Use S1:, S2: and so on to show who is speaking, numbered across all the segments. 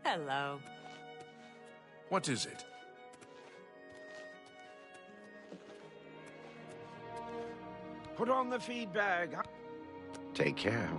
S1: Hello.
S2: What is it?
S3: Put on the feed bag. Take care.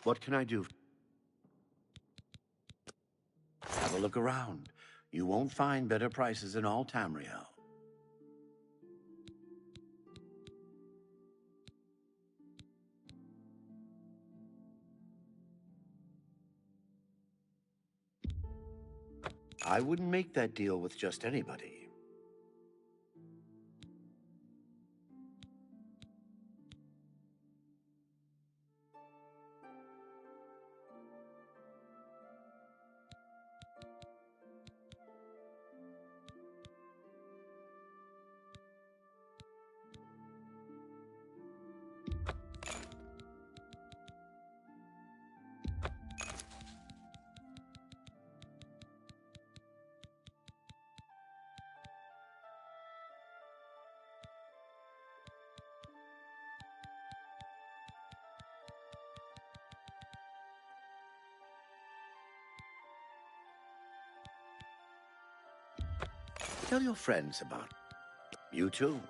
S4: What can I do? Have a look around. You won't find better prices in all Tamriel. I wouldn't make that deal with just anybody. Tell your friends about it. You too.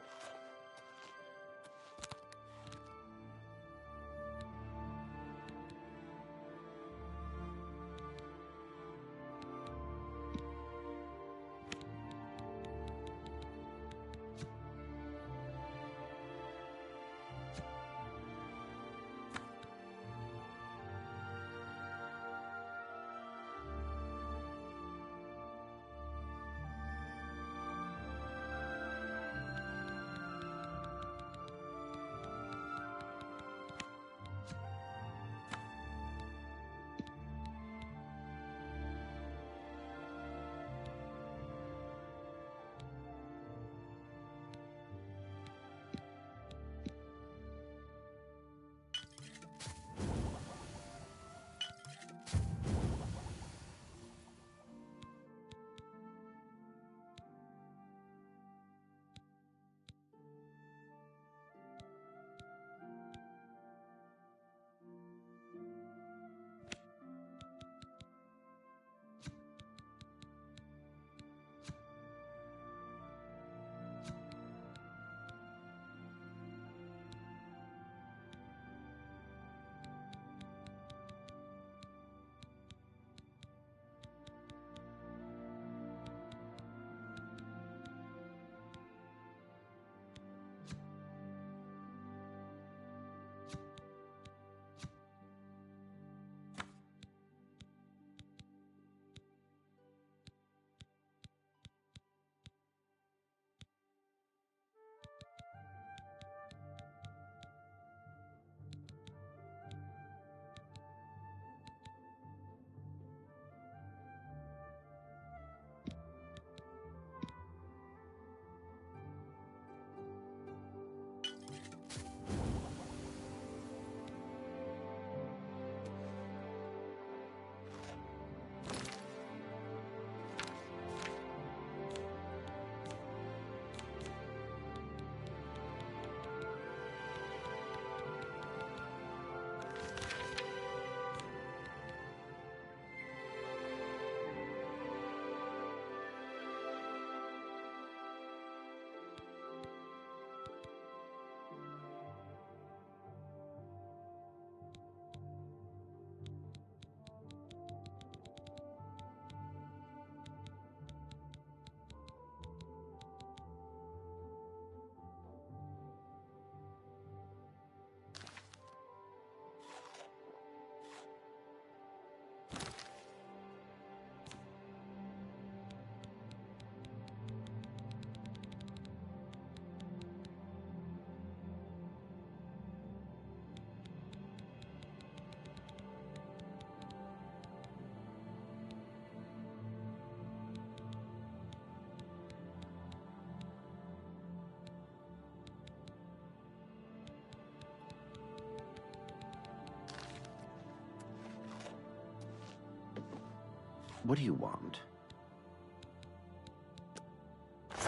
S4: What do you want?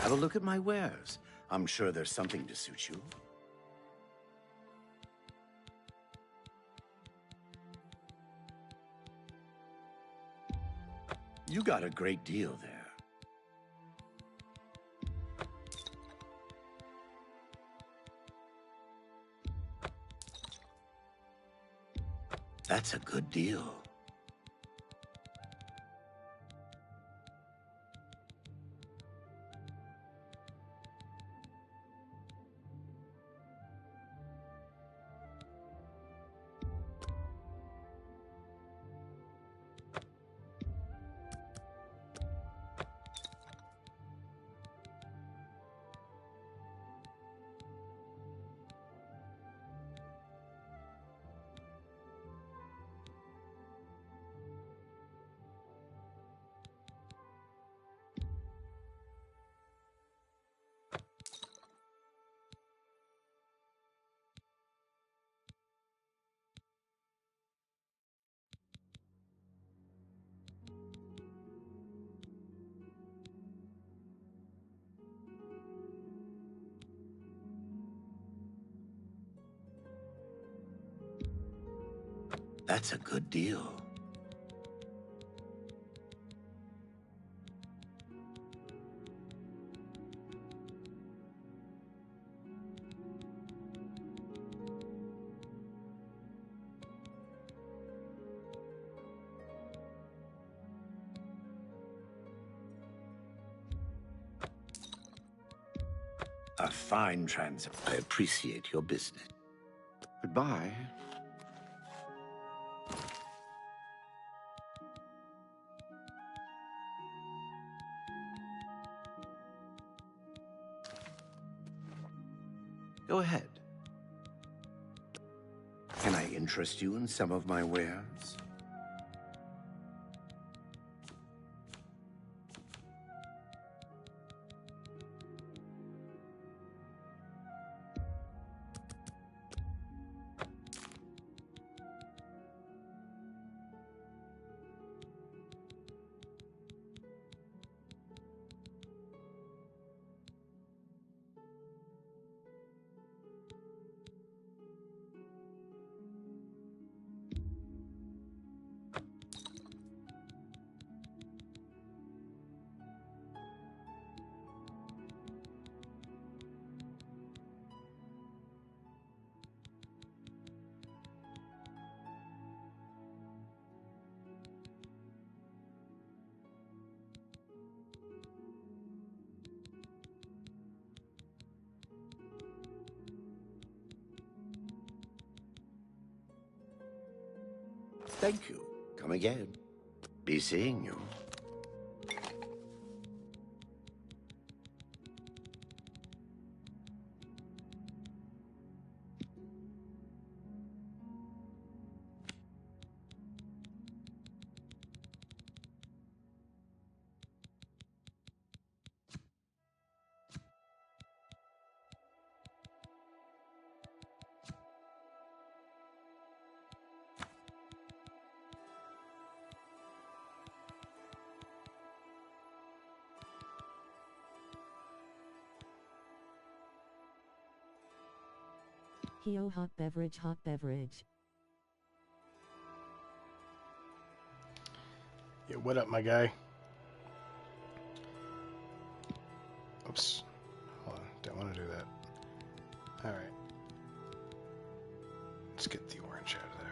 S4: Have a look at my wares. I'm sure there's something to suit you. You got a great deal there. That's a good deal. That's a good deal. A fine transaction. I appreciate your business.
S3: Goodbye.
S4: Go ahead. Can I interest you in some of my wares? Thank you. Come again. Be seeing you.
S1: Heo hot beverage, hot beverage.
S5: Yeah, what up, my guy? Oops. Hold on. Don't want to do that. Alright. Let's get the orange out of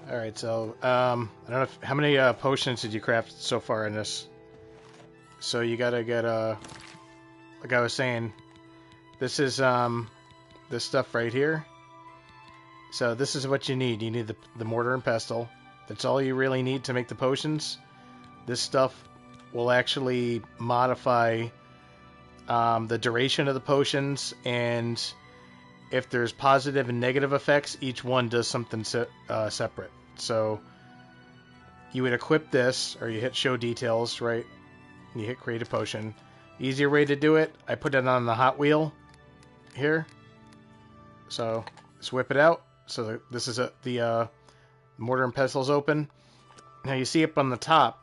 S5: there. Alright, so, I don't know if, how many potions did you craft so far in this? So you gotta get, like I was saying, this is, this stuff right here. So this is what you need. You need the mortar and pestle. That's all you really need to make the potions. This stuff will actually modify the duration of the potions, and if there's positive and negative effects, each one does something separate. So you would equip this, or you hit show details, right? And you hit create a potion. Easier way to do it, I put it on the hot wheel here. So just whip it out. So this is the Mortar and pestle's open. Now you see up on the top,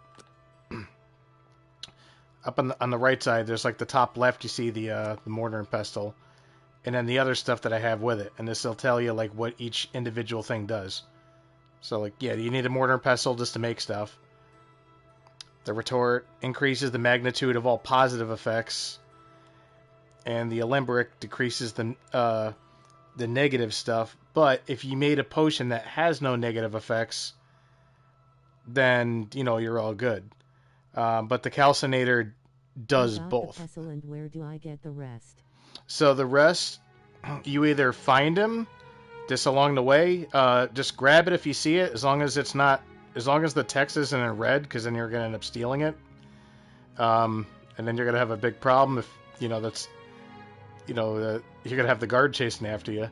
S5: up on the right side, there's like the top left. You see the mortar and pestle, and then the other stuff that I have with it. And this will tell you like what each individual thing does. So like, yeah, you need a mortar and pestle just to make stuff. The retort increases the magnitude of all positive effects, and the alembic decreases the negative stuff. But if you made a potion that has no negative effects, then you're all good. But the calcinator does both.
S1: The pestle, and where do I get the rest?
S5: So the rest, you either find him just along the way. Just grab it if you see it, as long as the text isn't in red, because then you're gonna end up stealing it. And then you're gonna have a big problem if that's you're gonna have the guard chasing after you.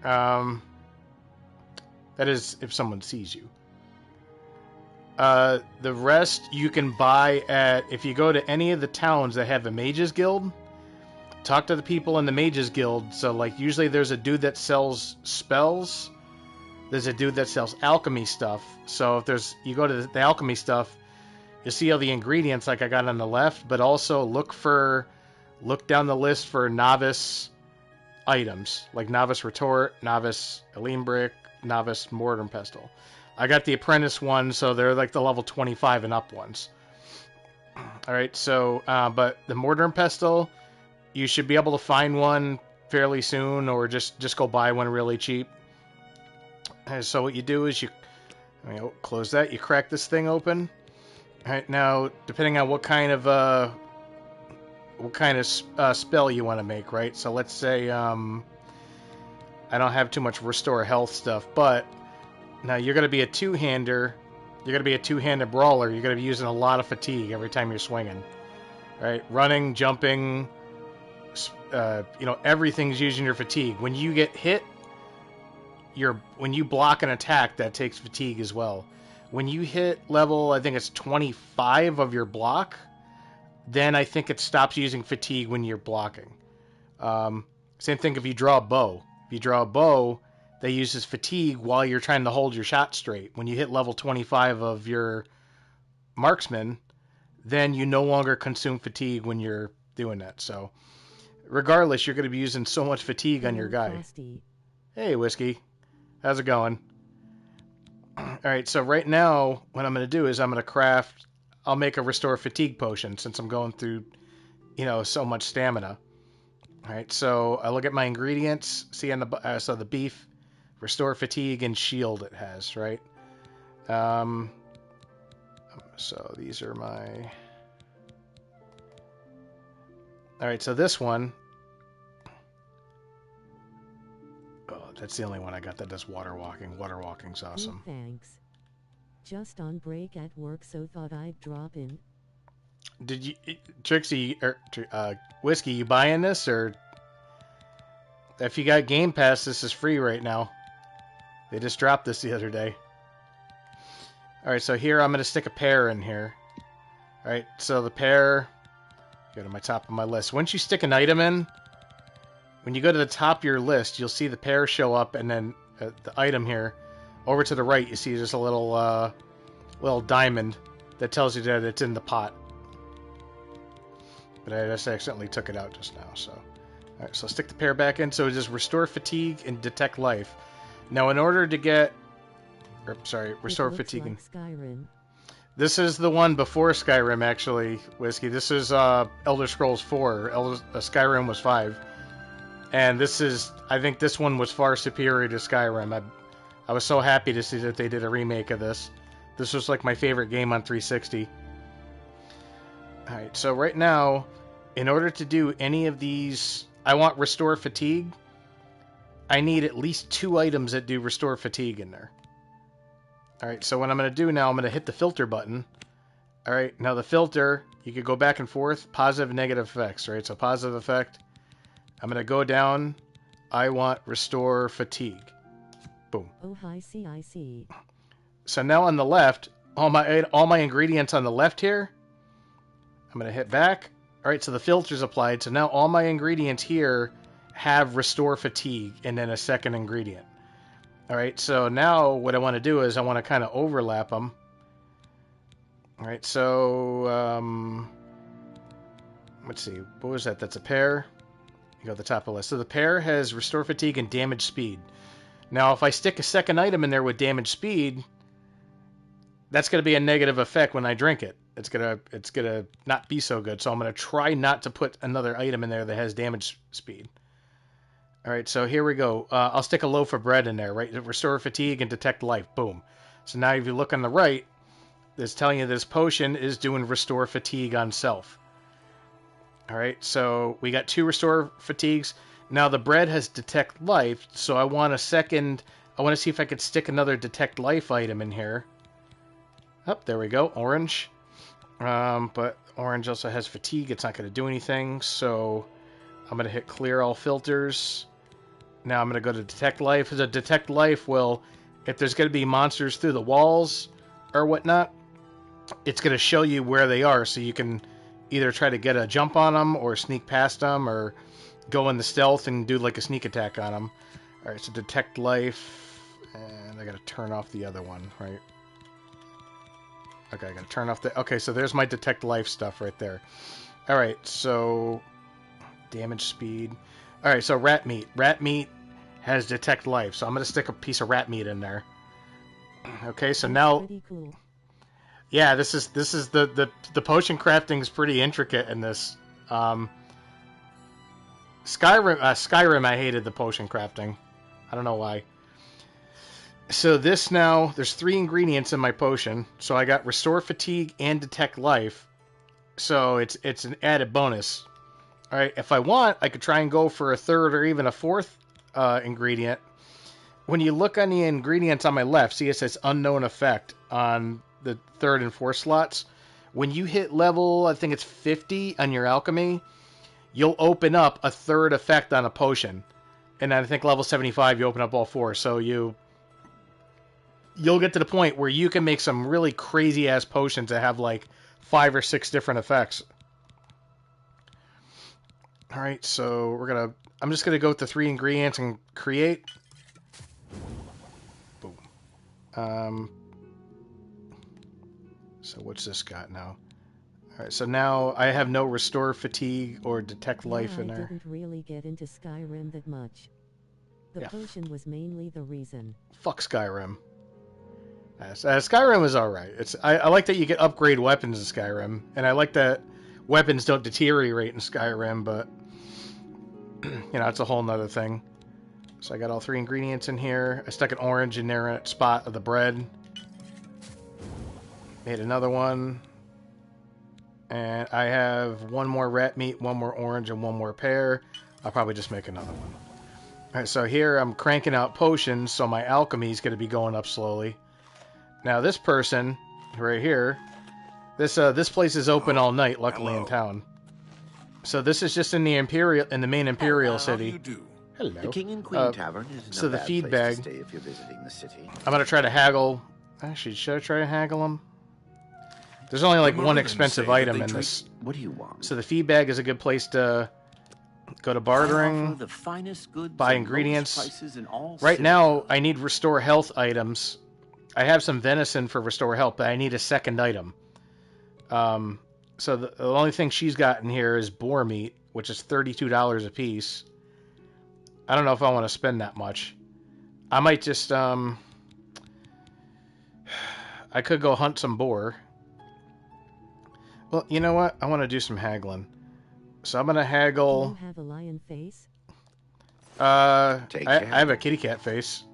S5: That is if someone sees you. The rest you can buy if you go to any of the towns that have a mages guild. Talk to the people in the mages guild. So like usually there's a dude that sells spells. There's a dude that sells alchemy stuff. So if you go to the alchemy stuff, you'll see all the ingredients like I got on the left, but also look down the list for novice items, like novice retort, novice alembic, novice mortar and pestle. I got the apprentice one, so they're like the level 25 and up ones. Alright, so, but the mortar and pestle, you should be able to find one fairly soon, or just go buy one really cheap. And so what you do is you close that, you crack this thing open. Alright, now, depending on what kind of spell you want to make, right? So let's say, I don't have too much restore health stuff, but now you're going to be a two-hander. You're going to be a two-handed brawler. You're going to be using a lot of fatigue every time you're swinging. Right? Running, jumping, everything's using your fatigue. When you get hit, when you block an attack, that takes fatigue as well. When you hit level, I think it's 25 of your block, then I think it stops using fatigue when you're blocking. Same thing if you draw a bow. If you draw a bow, that uses fatigue while you're trying to hold your shot straight. When you hit level 25 of your marksman, then you no longer consume fatigue when you're doing that. So, regardless, you're going to be using so much fatigue on your guy.
S1: Frosty.
S5: Hey, Whiskey. How's it going? Alright, so right now, what I'm going to do is I'll make a restore fatigue potion, since I'm going through, so much stamina. Alright, so I look at my ingredients, see on the beef, restore fatigue and shield it has, right? So these are my... Alright, so this one... Oh, that's the only one I got that does water walking. Water walking's awesome.
S1: Thanks. Just on break at work, so thought I'd drop in.
S5: Did you... Trixie, Whiskey, you buying this, or... If you got Game Pass, this is free right now. They just dropped this the other day. Alright, so here I'm going to stick a pear in here. Alright, so the pear... Go to my top of my list. Once you stick an item in, when you go to the top of your list, you'll see the pear show up, and then the item here. Over to the right, you see just a little diamond that tells you that it's in the pot. But I just accidentally took it out just now, so... Alright, so stick the pear back in. So it just restore fatigue and detect life. Now, in order to get... restore fatigue.
S1: Like Skyrim.
S5: This is the one before Skyrim, actually, Whiskey. This is Elder Scrolls 4. Skyrim was 5. And this is... I think this one was far superior to Skyrim. I was so happy to see that they did a remake of this. This was like my favorite game on 360. Alright, so right now, in order to do any of these... I want Restore Fatigue. I need at least 2 items that do Restore Fatigue in there. Alright, so what I'm going to do now, I'm going to hit the filter button. Alright, now the filter, you could go back and forth, positive and negative effects, right? So positive effect, I'm going to go down, I want Restore Fatigue. Boom.
S1: Oh, I see.
S5: So now on the left, all my ingredients on the left here, I'm going to hit back. Alright, so the filter's applied, so now all my ingredients here have Restore Fatigue, and then a second ingredient. All right, so now what I want to do is I want to kind of overlap them. All right, so let's see, what was that? That's a pair. You go to the top of the list. So the pair has restore fatigue and damage speed. Now, if I stick a second item in there with damage speed, that's going to be a negative effect when I drink it. It's gonna not be so good. So I'm gonna try not to put another item in there that has damage speed. All right, so here we go. I'll stick a loaf of bread in there, right? Restore fatigue and detect life. Boom. So now if you look on the right, it's telling you this potion is doing restore fatigue on self. All right, so we got 2 restore fatigues. Now the bread has detect life, so I want to see if I could stick another detect life item in here. Oh, there we go, orange. But orange also has fatigue. It's not going to do anything, so I'm going to hit clear all filters. Now I'm going to go to detect life. The detect life will, if there's going to be monsters through the walls or whatnot, it's going to show you where they are, so you can either try to get a jump on them or sneak past them or go in the stealth and do like a sneak attack on them. All right, so detect life, and I got to turn off the other one, right? Okay, I gotta turn off the... Okay, so there's my detect life stuff right there. Alright, so... damage speed. Alright, so rat meat. Rat meat has detect life, so I'm gonna stick a piece of rat meat in there. Okay, so now...
S1: Pretty cool.
S5: Yeah, this is the potion crafting is pretty intricate in this. Skyrim, I hated the potion crafting. I don't know why. So this now, there's 3 ingredients in my potion. So I got restore fatigue and detect life. So it's an added bonus. All right, if I want, I could try and go for a 3rd or even a 4th ingredient. When you look on the ingredients on my left, see it says unknown effect on the 3rd and 4th slots. When you hit level, I think it's 50 on your alchemy, you'll open up a 3rd effect on a potion. And I think level 75, you open up all 4. So you'll get to the point where you can make some really crazy ass potions that have like 5 or 6 different effects. All right, so I'm just gonna go with the 3 ingredients and create. Boom. So what's this got now? All right, so now I have no restore fatigue or detect life in there.
S1: I didn't really get into Skyrim that much. The potion was mainly the reason.
S5: Fuck Skyrim. Skyrim is alright. I like that you get upgrade weapons in Skyrim, and I like that weapons don't deteriorate in Skyrim, but you know, it's a whole nother thing. So I got all 3 ingredients in here. I stuck an orange in there at spot of the bread. Made another one. And I have 1 more rat meat, 1 more orange, and 1 more pear. I'll probably just make another one. Alright, so here I'm cranking out potions, so my alchemy is going to be going up slowly. Now this person right here, this place is open all night, luckily.
S2: Hello.
S5: In town. So this is just in the main Imperial city.
S2: How do you do?
S5: Hello.
S3: The King and Queen Tavern is
S5: so
S3: no
S5: the
S3: bad
S5: feed
S3: place
S5: bag.
S3: to stay if you're visiting the city.
S5: I'm gonna try to haggle. Actually, should I try to haggle them? There's only like
S2: The
S5: 1
S2: Marines
S5: expensive
S2: say that
S5: item
S2: they
S5: in
S2: treat-
S5: this.
S3: What do you want?
S5: So the feed bag is a good place to go to
S4: I
S5: bartering.
S4: offer the finest goods
S5: buy
S4: and lowest
S5: ingredients.
S4: prices in all
S5: Right
S4: cities.
S5: now, I need restore health items. I have some venison for restore health, but I need a second item. So the only thing she's got in here is boar meat, which is $32 a piece. I don't know if I want to spend that much. I might just, I could go hunt some boar. Well, you know what? I want to do some haggling. So I'm going to haggle...
S1: Do you have a lion face?
S5: I
S3: Take care.
S5: have a kitty cat face.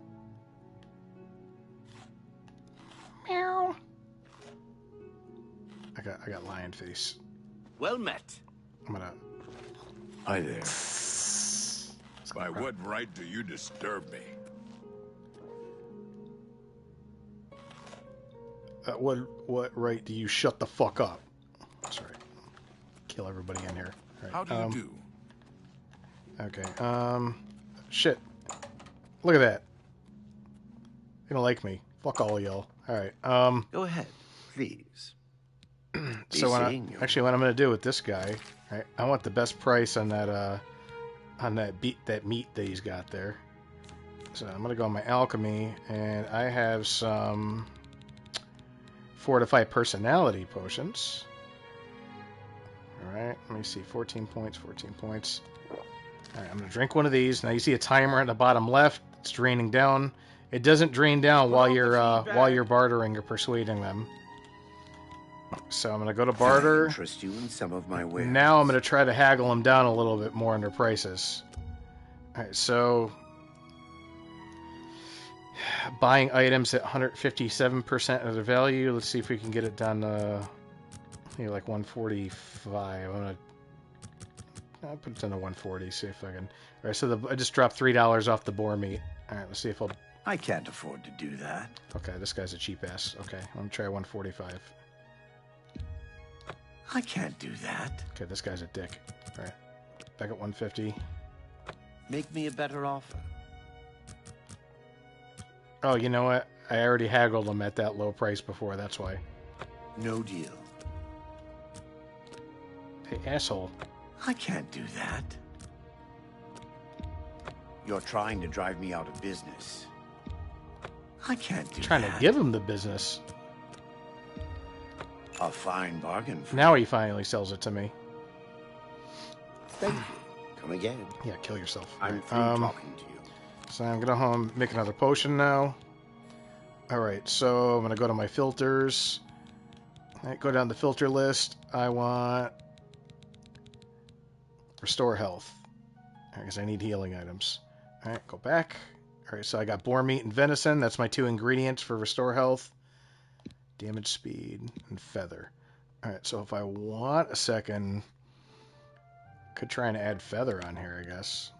S5: Meow. I got lion face.
S4: Well met.
S5: I'm gonna...
S2: Hi there. By what right do you disturb me?
S5: What right do you shut the fuck up? That's right. Kill everybody in here. All right,
S2: How do you do?
S5: Okay. Shit. Look at that. They don't like me. Fuck all y'all. All right.
S3: Go ahead, please.
S5: So what
S3: seeing you.
S5: actually, what I'm gonna do with this guy, right? I want the best price on that meat that he's got there. So I'm gonna go on my alchemy, and I have some fortify personality potions. Alright, let me see. 14 points, 14 points. Alright, I'm going to drink one of these. Now you see a timer at the bottom left. It's draining down. It doesn't drain down while you're bartering or persuading them. So I'm going to go to barter.
S4: Interest you in some of my wares.
S5: Now I'm going to try to haggle them down a little bit more on their prices. Alright, so buying items at 157% of the value. Let's see if we can get it done maybe like 145. I'll put it down to 140, see if I can. Alright, so I just dropped $3 off the boar meat. Alright, let's see if I'll...
S4: I can't afford to do that.
S5: Okay, this guy's a cheap ass. Okay, I'm gonna try 145.
S4: I can't do that.
S5: Okay, this guy's a dick. Alright, back at 150.
S4: Make me a better offer.
S5: Oh, you know what? I already haggled him at that low price before, that's why.
S4: No deal.
S5: Hey, asshole.
S4: I can't do that. You're trying to drive me out of business. I can't do
S5: Trying
S4: that.
S5: to give him the business.
S4: A fine bargain for
S5: Now he finally sells it to me.
S4: Thank you. Come again.
S5: Yeah, kill yourself.
S4: I'm through talking to you.
S5: So I'm gonna home make another potion now. Alright, so I'm gonna go to my filters. Alright, go down the filter list. I want restore health. Because I need healing items. Alright, go back. Alright, so I got boar meat and venison. That's my 2 ingredients for restore health. Damage speed and feather. Alright, so if I want a second, could try and add feather on here, I guess.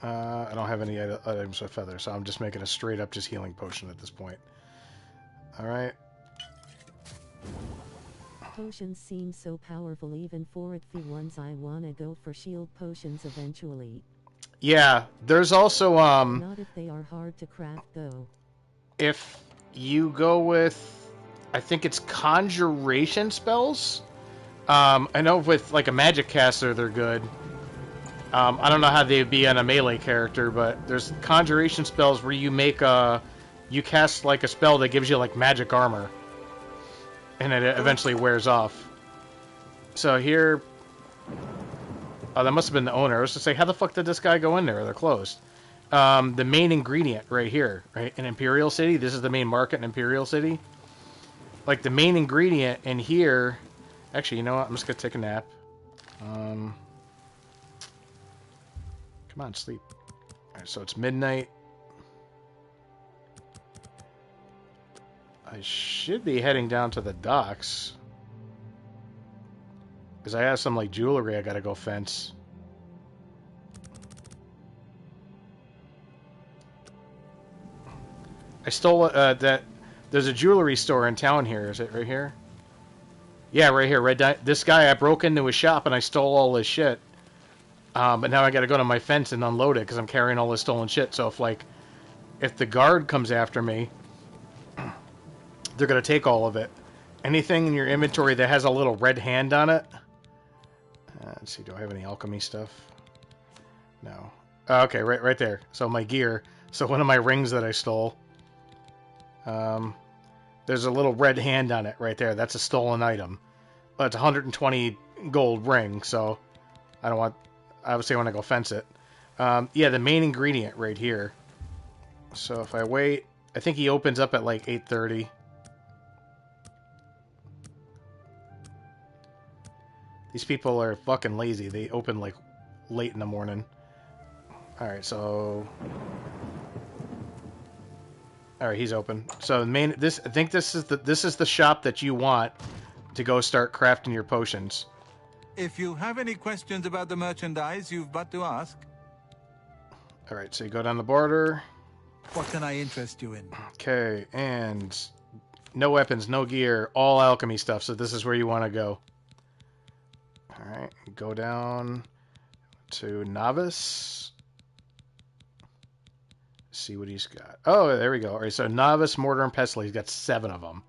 S5: I don't have any items with feather, so I'm just making a straight up just healing potion at this point. Alright.
S1: Potions seem so powerful even for it. The ones I wanna go for shield potions eventually.
S5: Yeah, there's also
S1: Not if they are hard to craft though.
S5: if you go with, I think it's conjuration spells. I know with like a magic caster they're good. I don't know how they'd be on a melee character, but there's conjuration spells where you make you cast like a spell that gives you like magic armor, and it eventually wears off. So here, oh, that must have been the owner. I was to say, how the fuck did this guy go in there? They're closed. The main ingredient right here, right in Imperial City. This is the main market in Imperial City. Like the main ingredient in here. Actually, you know what? I'm just gonna take a nap. Come on, sleep. Alright, so it's midnight. I should be heading down to the docks. Because I have some, like, jewelry I gotta go fence. I stole, that... There's a jewelry store in town here. Is it right here? Yeah, right here. This guy, I broke into his shop and I stole all his shit. But now I gotta go to my fence and unload it because I'm carrying all this stolen shit. So if the guard comes after me, they're gonna take all of it. Anything in your inventory that has a little red hand on it. Let's see, do I have any alchemy stuff? No. Okay, right there. So my gear. So one of my rings that I stole. There's a little red hand on it right there. That's a stolen item. But it's a 120 gold ring, so I don't want... Obviously, I want to go fence it. Yeah, the main ingredient right here. So if I wait... I think he opens up at like 8:30. These people are fucking lazy. They open like late in the morning. Alright, so... Alright, he's open. So I think this is the shop that you want to go start crafting your potions.
S6: If you have any questions about the merchandise, you've but to ask.
S5: Alright, so you go down the border.
S6: What can I interest you in?
S5: Okay, and no weapons, no gear, all alchemy stuff, so this is where you want to go. Alright, go down to Novice. See what he's got. Oh, there we go. Alright, so Novice, Mortar, and Pestle. He's got 7 of them.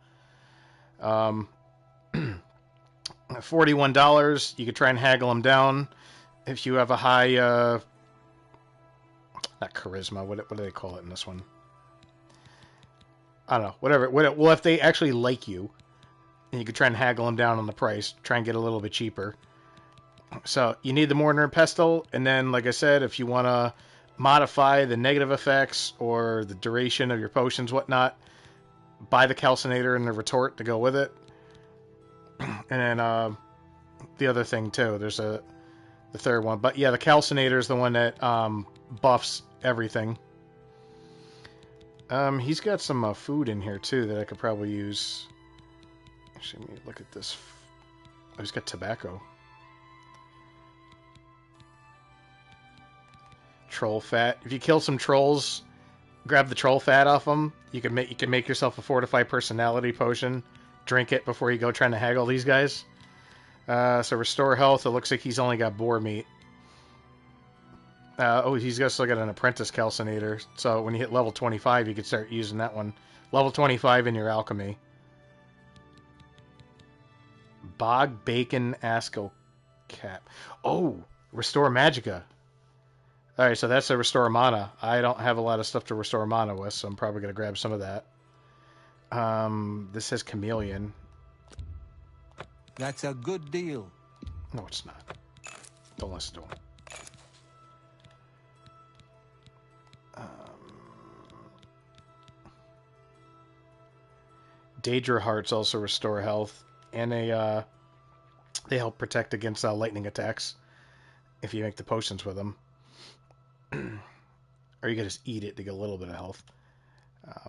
S5: $41. You could try and haggle them down if you have a high Not charisma. What do they call it in this one? I don't know. Whatever. Well, if they actually like you, and you could try and haggle them down on the price, try and get a little bit cheaper. So you need the mortar and pestle, and then, like I said, if you want to modify the negative effects or the duration of your potions, whatnot, buy the calcinator and the retort to go with it. And then the other thing too, there's the third one. But yeah, the calcinator is the one that buffs everything. He's got some food in here too that I could probably use. Actually, let me look at this. Oh, he's got tobacco. Troll fat. If you kill some trolls, grab the troll fat off them. You can make yourself a fortified personality potion. Drink it before you go trying to haggle these guys. So restore health. It looks like he's only got boar meat. He's still got an apprentice calcinator. So when you hit level 25, you can start using that one. Level 25 in your alchemy. Bog bacon asco cap. Oh, restore magicka. Alright, so that's a restore mana. I don't have a lot of stuff to restore mana with, so I'm probably going to grab some of that. This says chameleon.
S6: That's a good deal.
S5: No, it's not. Don't listen to him. Daedra hearts also restore health, and they help protect against lightning attacks if you make the potions with them. Or you can just eat it to get a little bit of health.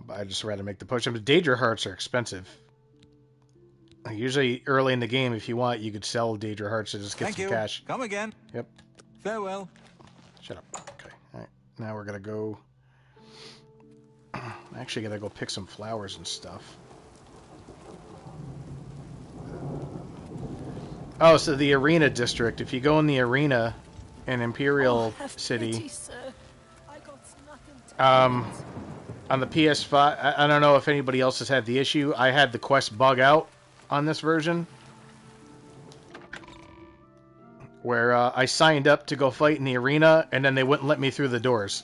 S5: But I just rather make the potion. But Daedra hearts are expensive. Usually early in the game, if you want, you could sell Daedra hearts to just get some cash.
S6: Come again.
S5: Yep.
S6: Farewell.
S5: Shut up. Okay. All right. Now we're gonna go. I'm actually gonna go pick some flowers and stuff. Oh, so the arena district. If you go in the arena in Imperial City, on the PS5, I don't know if anybody else has had the issue. I had the quest bug out on this version, where I signed up to go fight in the arena, and then they wouldn't let me through the doors.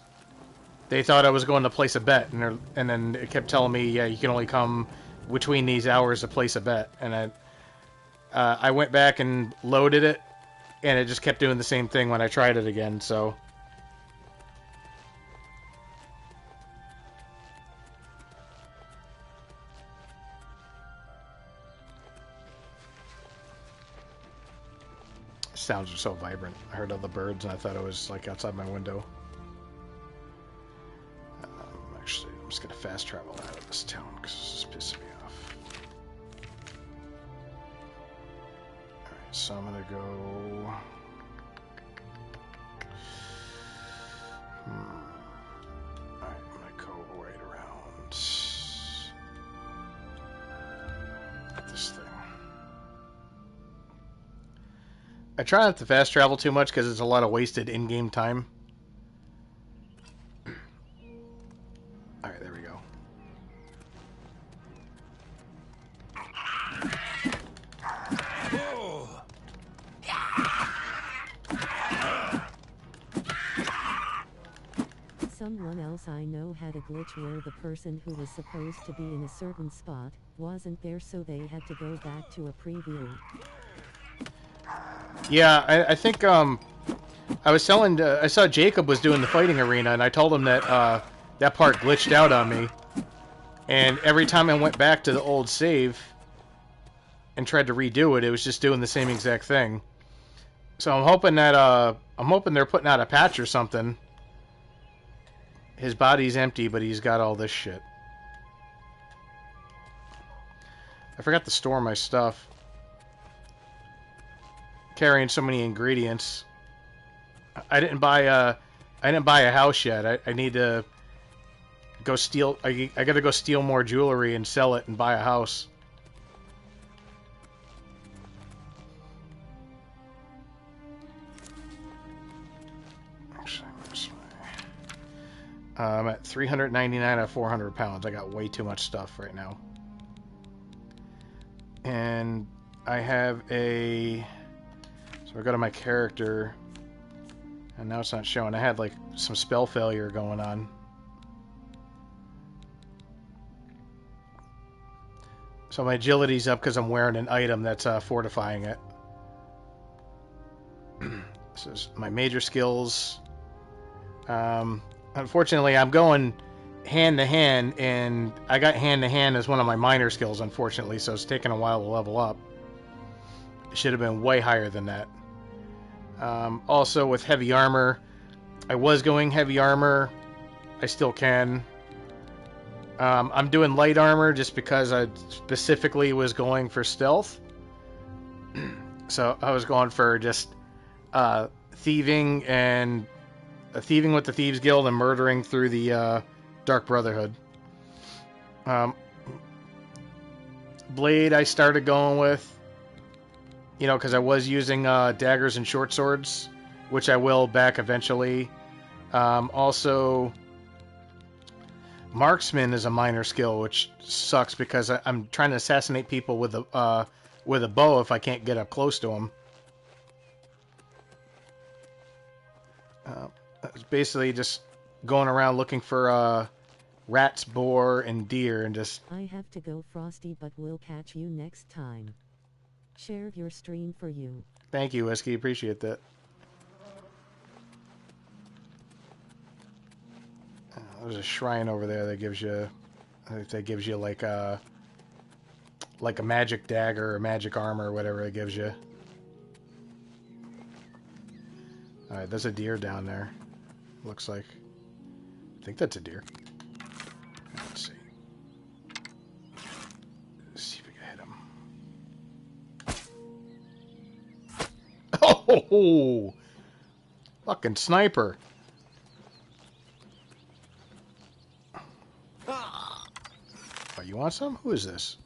S5: They thought I was going to place a bet, and then it kept telling me, yeah, you can only come between these hours to place a bet. And I went back and loaded it, and it just kept doing the same thing when I tried it again, so... Sounds are so vibrant. I heard all the birds, and I thought it was, like, outside my window. Actually, I'm just going to fast travel out of this town, because this is pissing me off. Alright, so I'm going to go... Alright, I'm going to go right around this thing. I try not to fast travel too much because it's a lot of wasted in-game time. Alright, there we go.
S1: Someone else I know had a glitch where the person who was supposed to be in a certain spot wasn't there, so they had to go back to a preview.
S5: Yeah, I think I was telling. I saw Jacob was doing the fighting arena, and I told him that that part glitched out on me. And every time I went back to the old save and tried to redo it, it was just doing the same exact thing. So I'm hoping that they're putting out a patch or something. His body's empty, but he's got all this shit. I forgot to store my stuff. Carrying so many ingredients. I didn't buy a house yet. I need to go steal. I gotta go steal more jewelry and sell it and buy a house. Actually, where's my... I'm at 399 out of 400 pounds. I got way too much stuff right now. And I have a... So I go to my character. And now it's not showing. I had like some spell failure going on. So my agility's up because I'm wearing an item that's fortifying it. This is my major skills. Unfortunately, I'm going hand to hand, and I got hand to hand as one of my minor skills, unfortunately, so it's taken a while to level up. It should have been way higher than that. Also, with heavy armor, I was going heavy armor. I still can. I'm doing light armor just because I specifically was going for stealth. So I was going for just thieving and thieving with the Thieves Guild and murdering through the Dark Brotherhood. Blade I started going with, you know, because I was using daggers and short swords, which I will back eventually. Also, marksman is a minor skill, which sucks because I'm trying to assassinate people with a bow if I can't get up close to them. It's basically just going around looking for rats, boar, and deer, and just...
S1: I have to go, Frosty, but we'll catch you next time. Share your stream for you.
S5: Thank you, Whiskey. Appreciate that. There's a shrine over there that gives you... like a magic dagger or magic armor or whatever it gives you. Alright, there's a deer down there. Looks like... I think that's a deer. Let's see. Let's see if we can hit him. Oh! Fucking sniper! Oh, you want some? Who is this?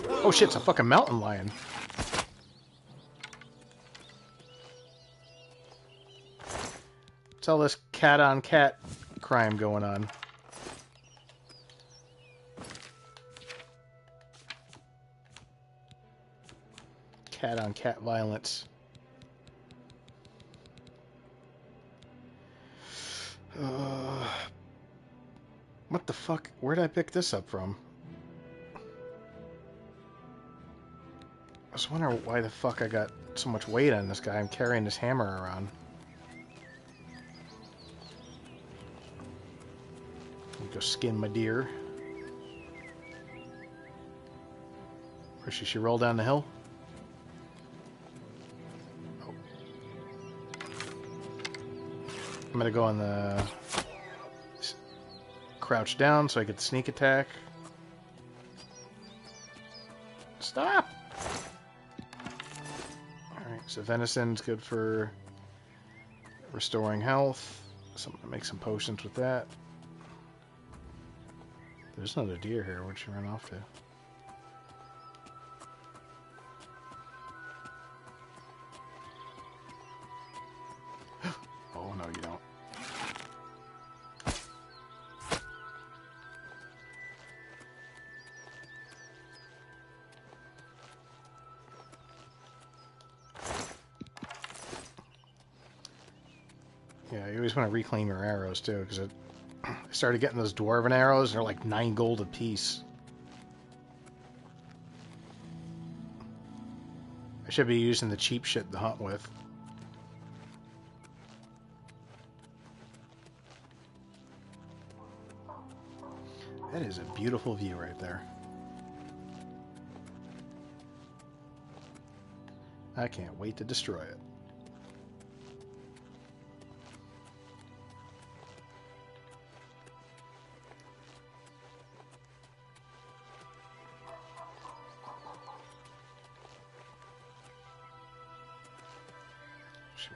S5: Oh shit, it's a fucking mountain lion. What's all this cat-on-cat crime going on? Cat-on-cat violence. What the fuck? Where did I pick this up from? I was wondering why the fuck I got so much weight on this guy. I'm carrying this hammer around. Go skin my deer. Or should she roll down the hill? Oh. I'm gonna go on the crouch down so I get the sneak attack. Stop! Alright, so venison's good for restoring health. So I'm gonna make some potions with that. There's another deer here. Where'd she run off to? Oh, no, you don't. Yeah, you always want to reclaim your arrows, too, because I started getting those dwarven arrows. They're like 9 gold a piece. I should be using the cheap shit to hunt with. That is a beautiful view right there. I can't wait to destroy it.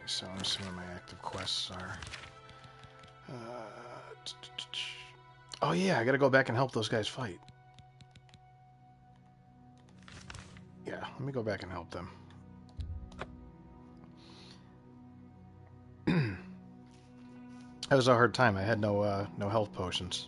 S5: So I'm assuming my active quests are. Oh yeah, I gotta go back and help those guys fight. Yeah, let me go back and help them. That was a hard time. I had no health potions.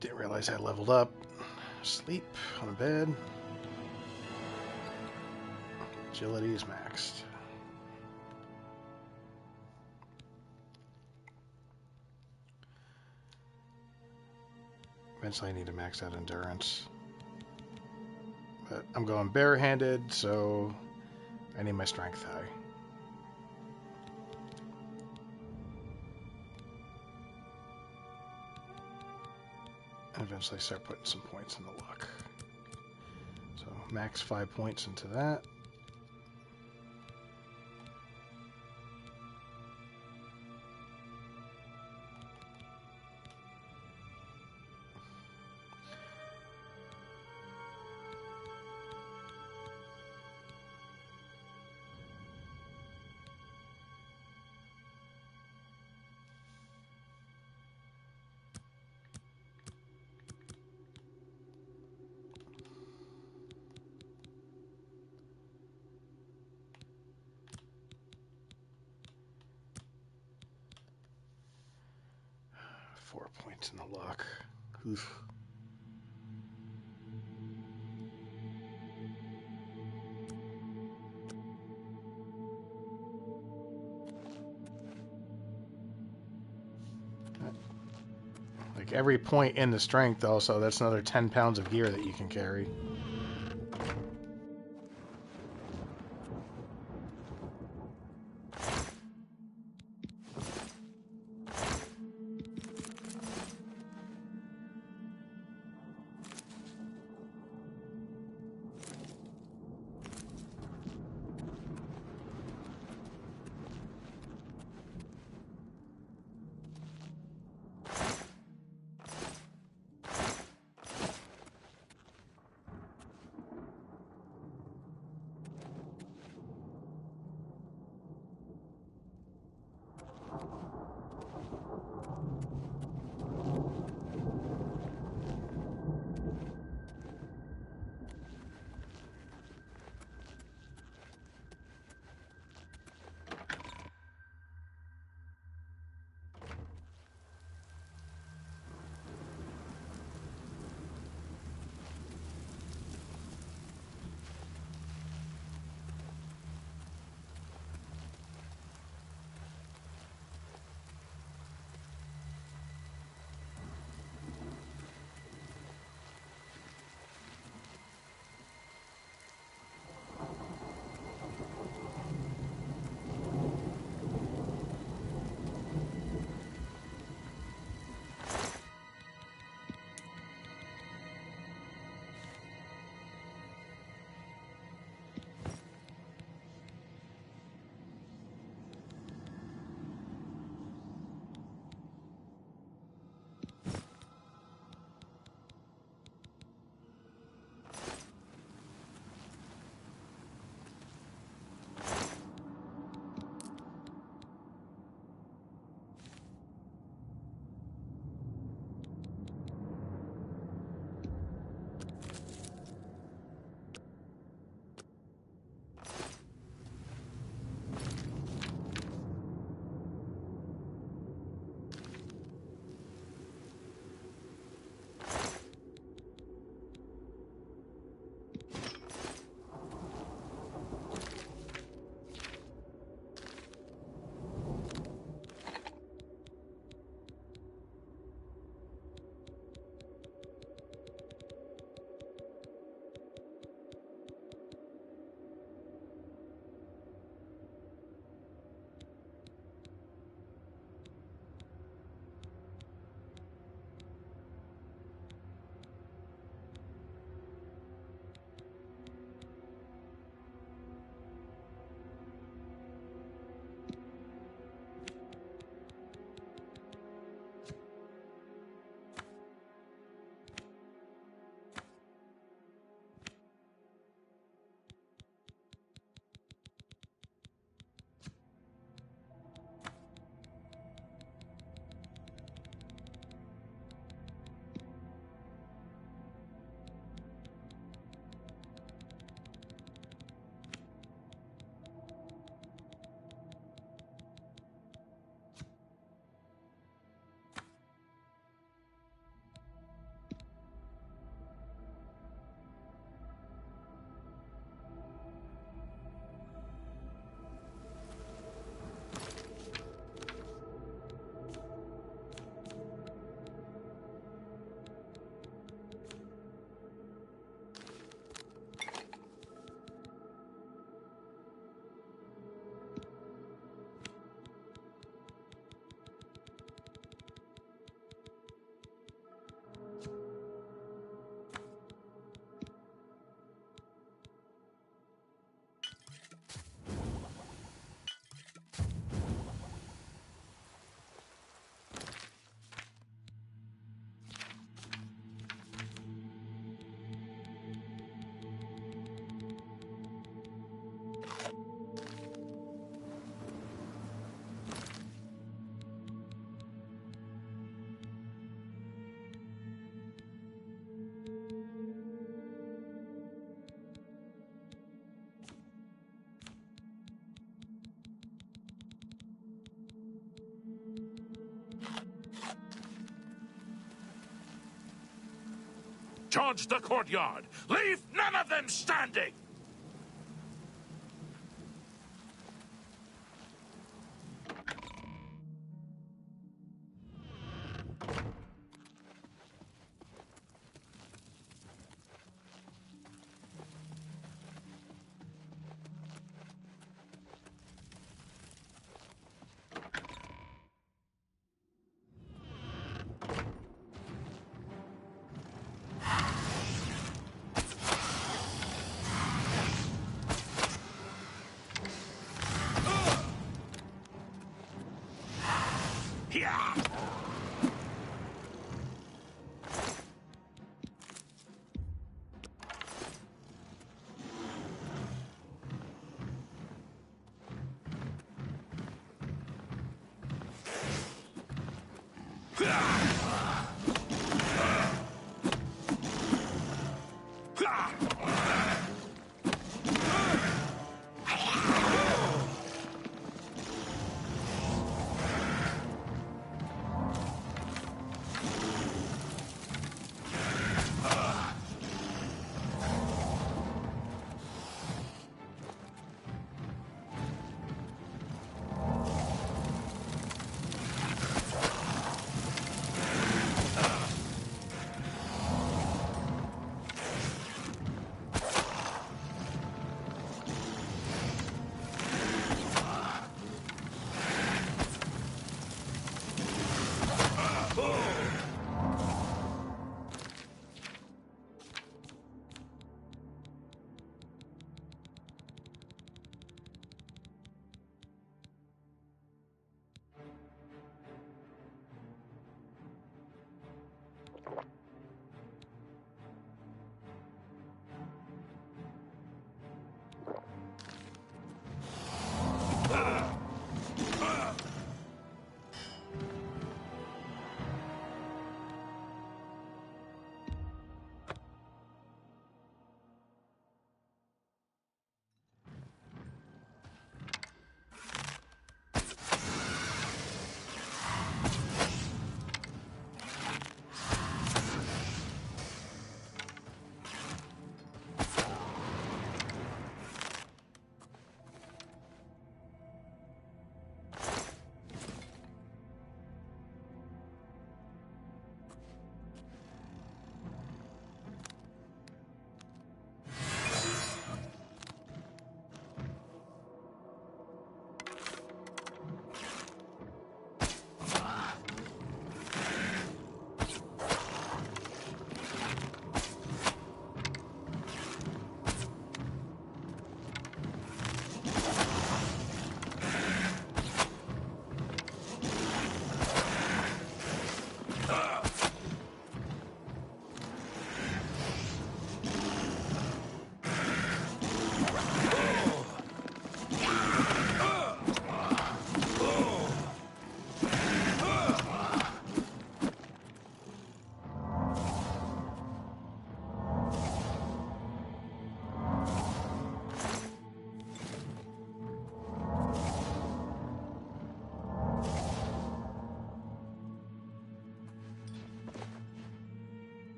S5: Didn't realize I leveled up. Sleep on a bed. Agility is maxed. Eventually I need to max out endurance. But I'm going barehanded, so I need my strength high. And eventually start putting some points in the luck. So max 5 points into that. Points in the luck. Oof. Like every point in the strength also, that's another 10 pounds of gear that you can carry.
S7: Charge the courtyard! Leave none of them standing!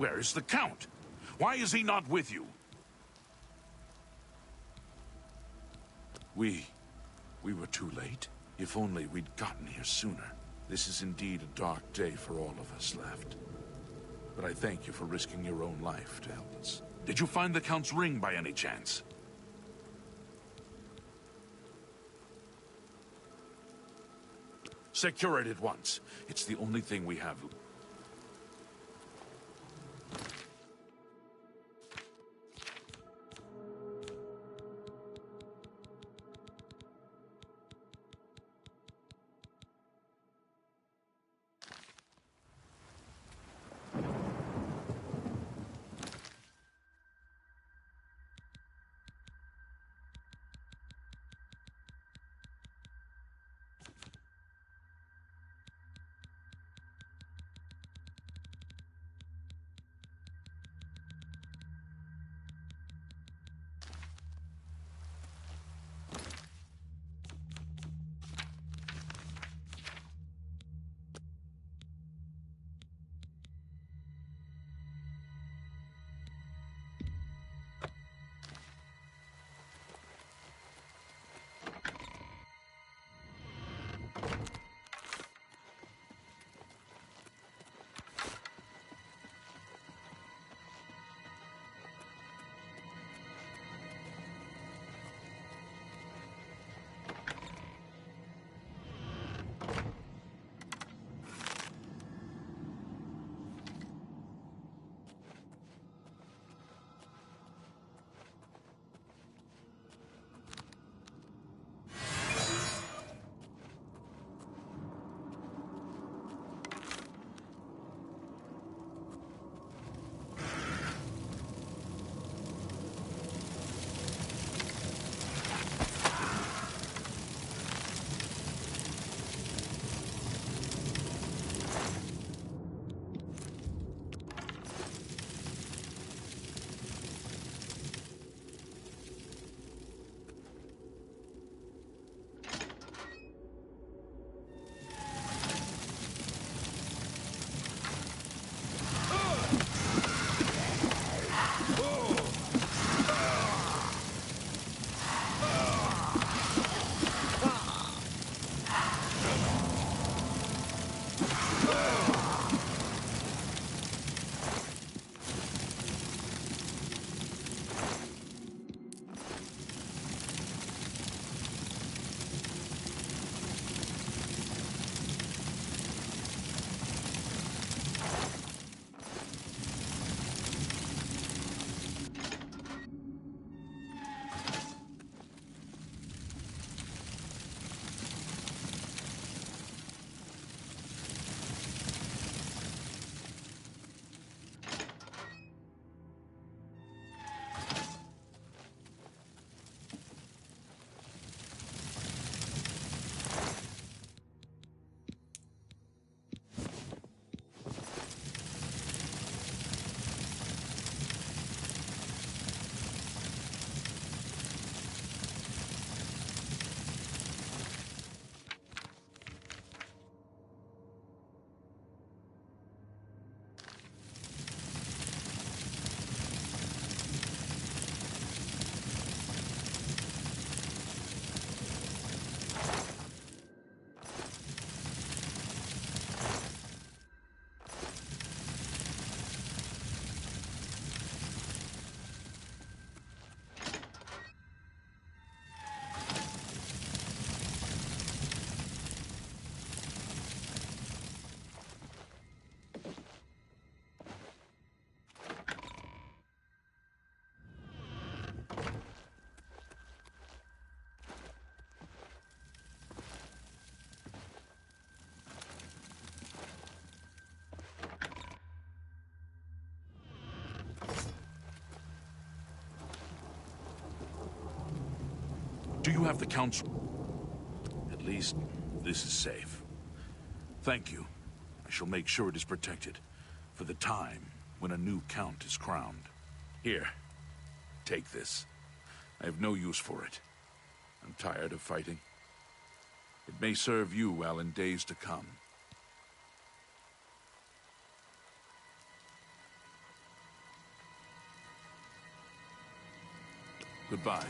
S7: Where is the Count? Why is he not with you? We were too late. If only we'd gotten here sooner. This is indeed a dark day for all of us left. But I thank you for risking your own life to help us. Did you find the Count's ring by any chance? Secure it at once. It's the only thing we have. Do you have the Count's... At least, this is safe. Thank you. I shall make sure it is protected for the time when a new Count is crowned. Here, take this. I have no use for it. I'm tired of fighting. It may serve you well in days to come. Goodbye.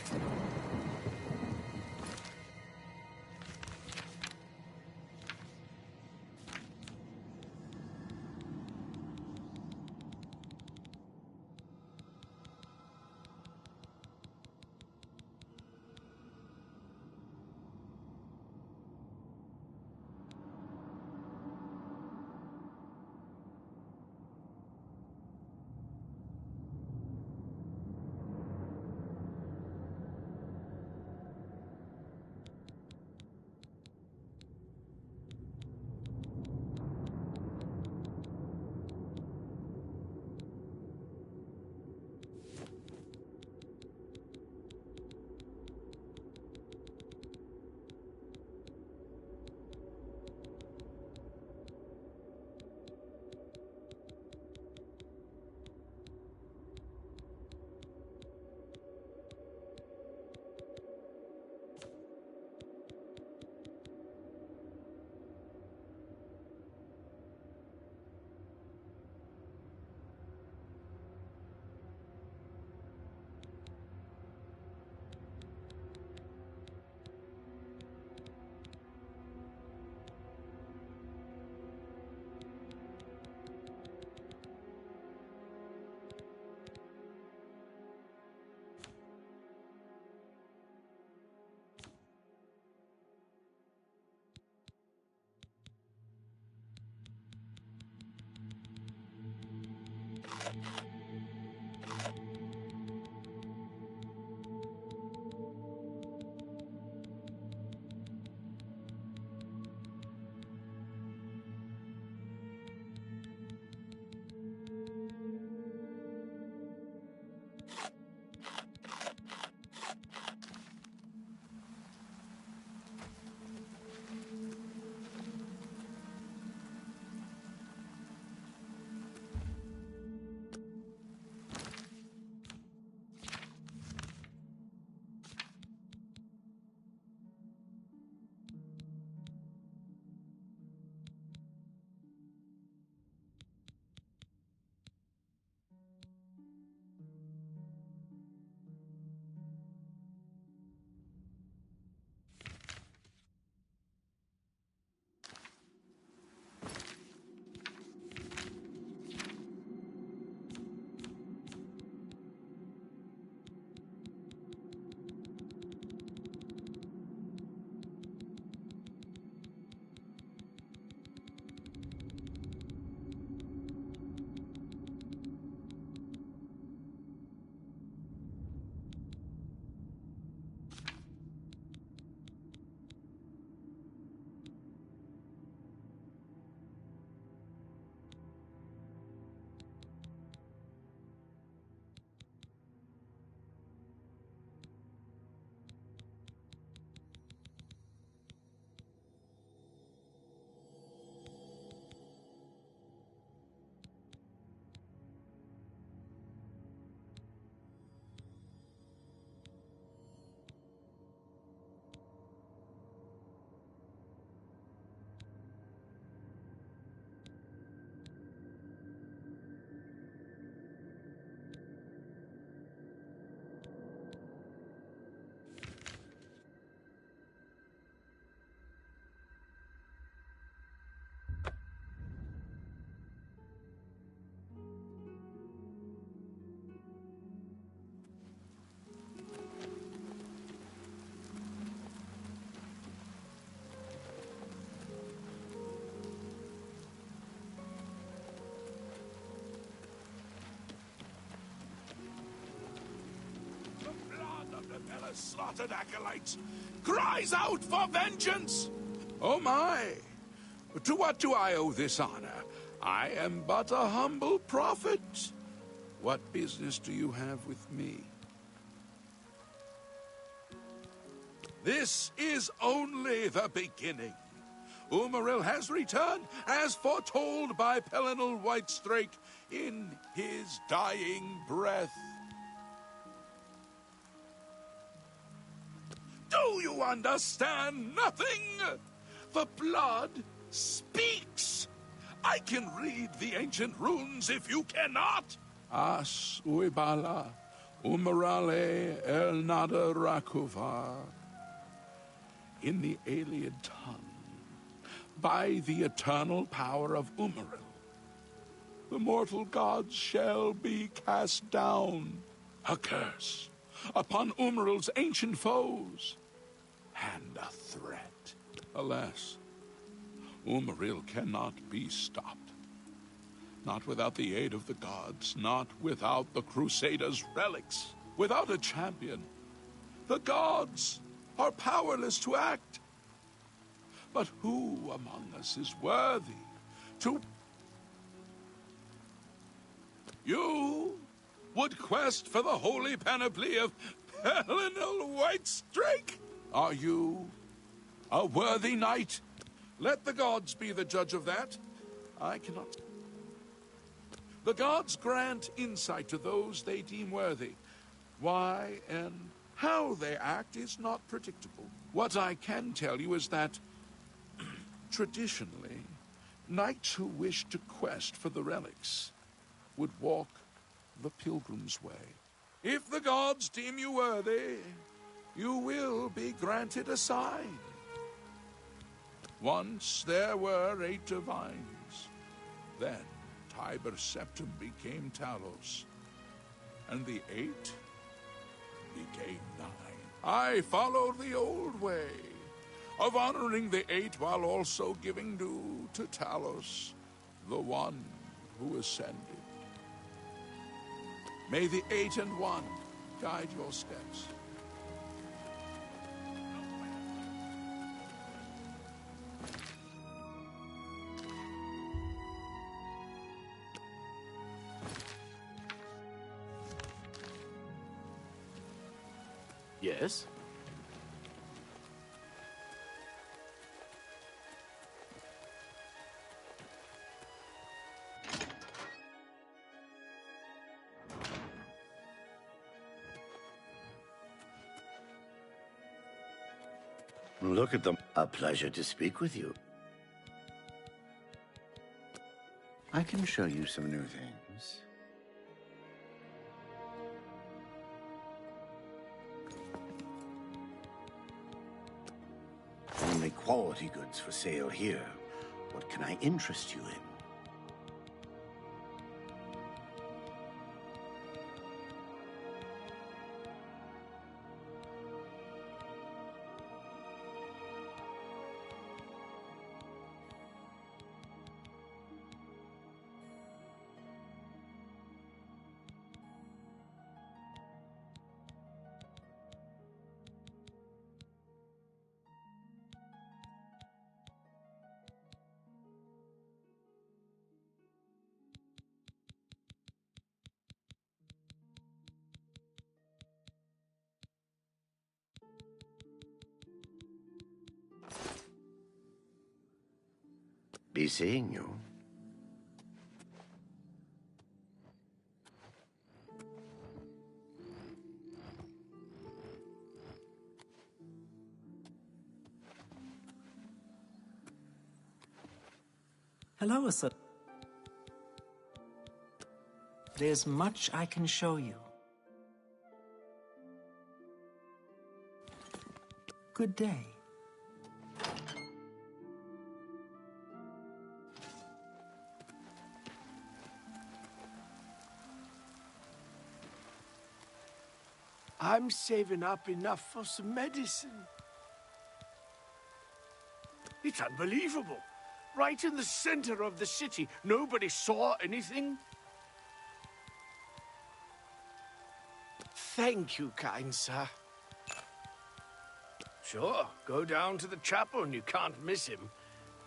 S7: Slaughtered acolytes cries out for vengeance. Oh my! To what do I owe this honor? I am but a humble prophet. What business do you have with me? This is only the beginning. Umaril has returned, as foretold by Pelinal Whitestrake in his dying breath. Do you understand nothing? The blood speaks. I can read the ancient runes if you cannot. As Uibala,
S2: Umarale el nada rakuvar. In the alien tongue, by the eternal power of Umaril, the mortal gods shall be cast down, a curse upon Umaril's ancient foes, and a threat. Alas, Umaril cannot be stopped. Not without the aid of the gods, not without the Crusaders' relics, without a champion. The gods are powerless to act. But who among us is worthy to... You would quest for the holy panoply of Pelinal Whitestrake? Are you a worthy knight? Let the gods be the judge of that. I cannot... The gods grant insight to those they deem worthy. Why and how they act is not predictable. What I can tell you is that, traditionally, knights who wish to quest for the relics would walk the pilgrim's way. If the gods deem you worthy, you will be granted a sign. Once there were 8 divines. Then Tiber Septim became Talos, and the 8 became 9. I followed the old way of honoring the 8 while also giving due to Talos, the one who ascended. May the 8 and 1 guide your steps.
S8: Yes?
S4: Look at them. A pleasure to speak with you. I can show you some new things. Only quality goods for sale here. What can I interest you in? Be seeing you.
S9: Hello, sir. There's much I can show you. Good day.
S3: I'm saving up enough for some medicine. It's unbelievable. Right in the center of the city, nobody saw anything. Thank you, kind sir. Sure, go down to the chapel and you can't miss him.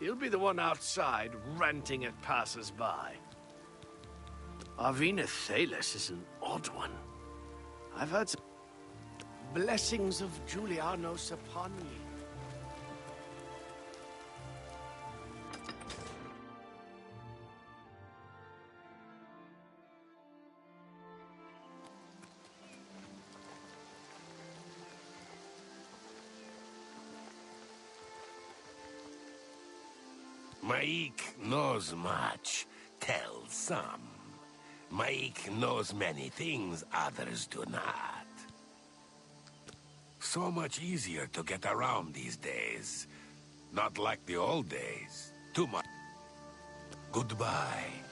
S3: He'll be the one outside ranting at passers-by. Arvina Thales is an odd one. I've heard some blessings of Julianos upon ye.
S10: Maik knows much, tells some. Mike knows many things others do not. So much easier to get around these days. Not like the old days. Too much. Goodbye.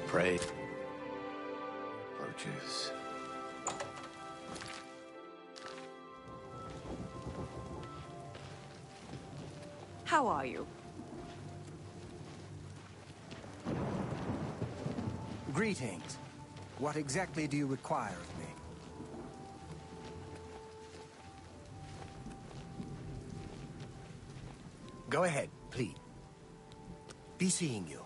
S3: Prey approaches.
S11: How are you?
S12: Greetings. What exactly do you require of me? Go ahead, please. Be seeing you.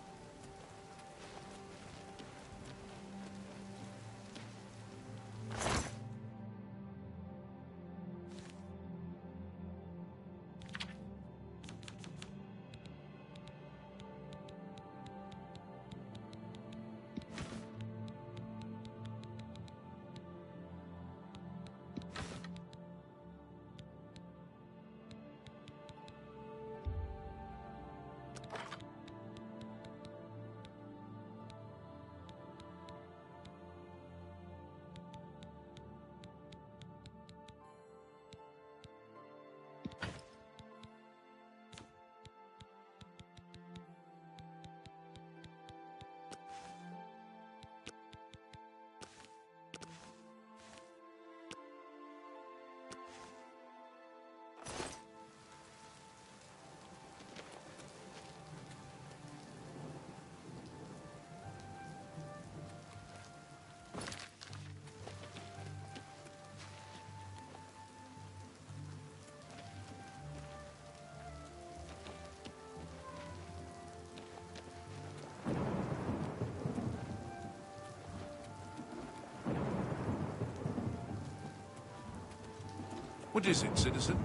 S7: What is it, citizen?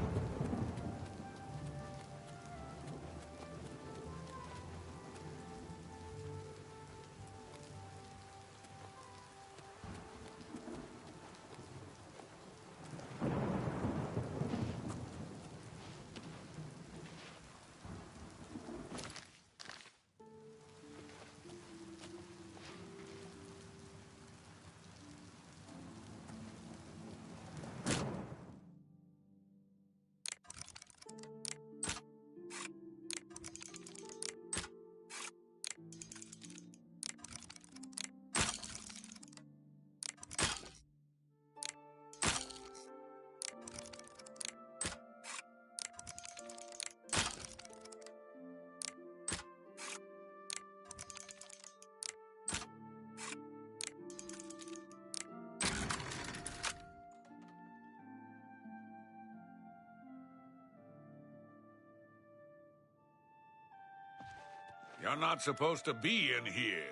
S10: You're not supposed to be in here.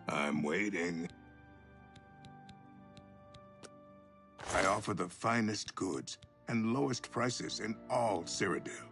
S13: I'm waiting. I offer the finest goods and lowest prices in all Cyrodiil.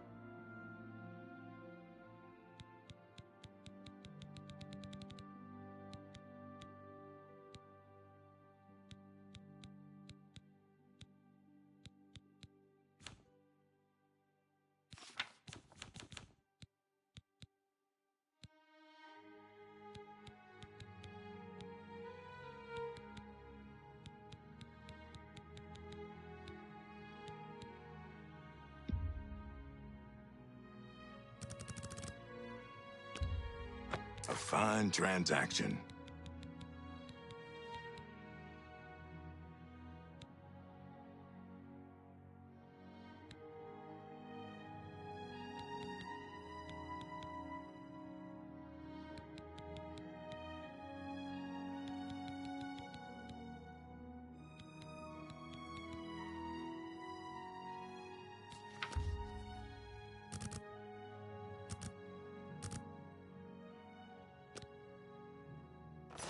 S13: A fine transaction.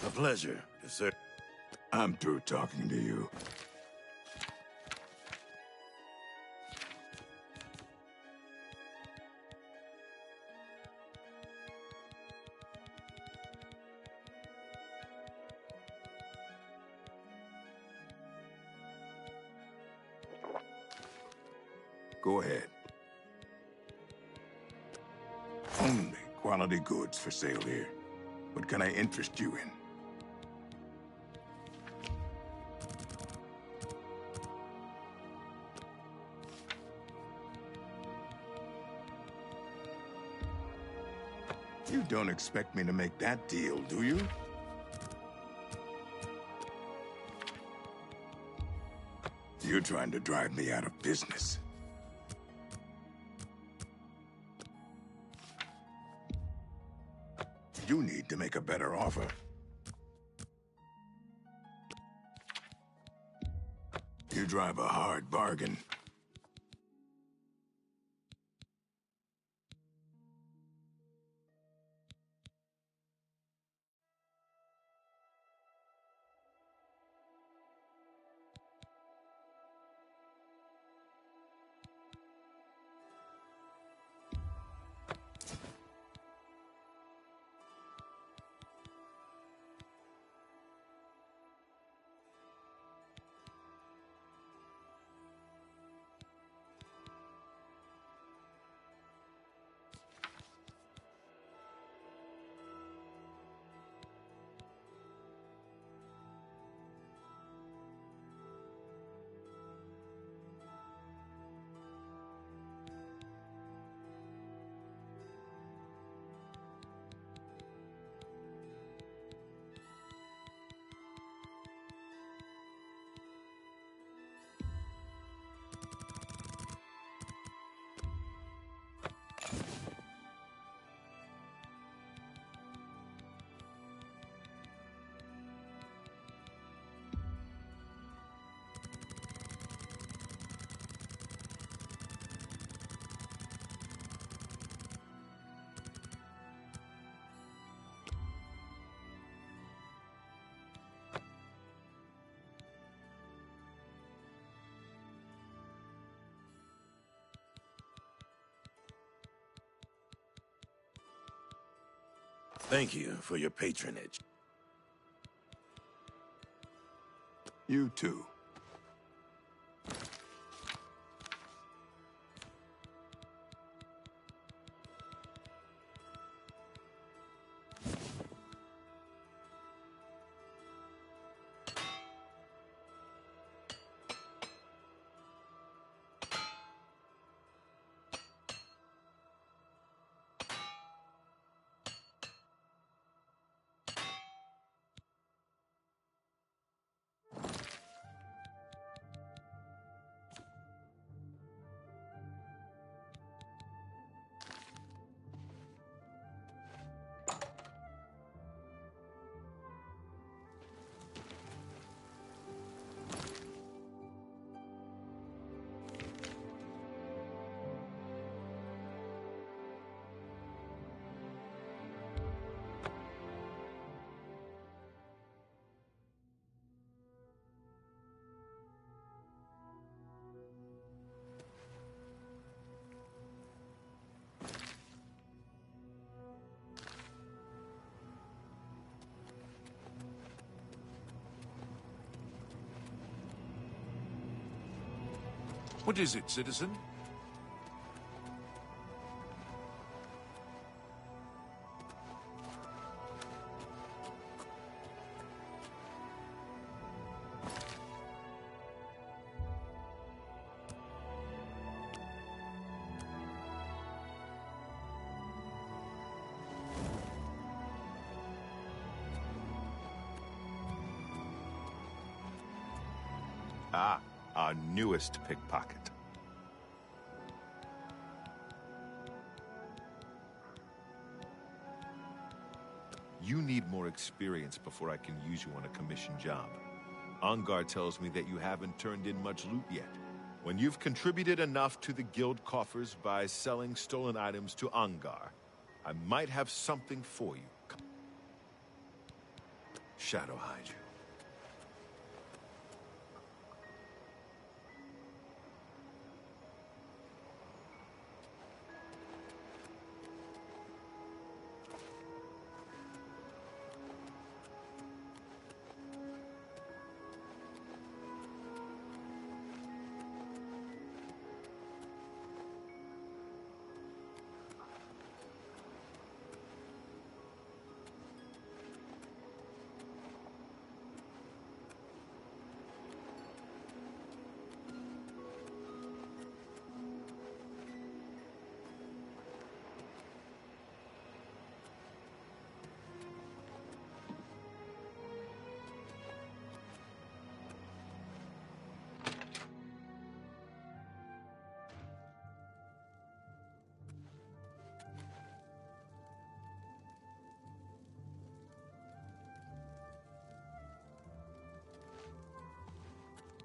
S10: A pleasure, yes, sir.
S13: I'm through talking to you. Go ahead. Only quality goods for sale here. What can I interest you in? You don't expect me to make that deal, do you? You're trying to drive me out of business. You need to make a better offer. You drive a hard bargain.
S10: Thank you for your patronage.
S13: You too.
S7: What is it, citizen?
S14: Ah, our newest pickpocket. You need more experience before I can use you on a commission job. Angar tells me that you haven't turned in much loot yet. When you've contributed enough to the guild coffers by selling stolen items to Angar, I might have something for you. Shadow hide you.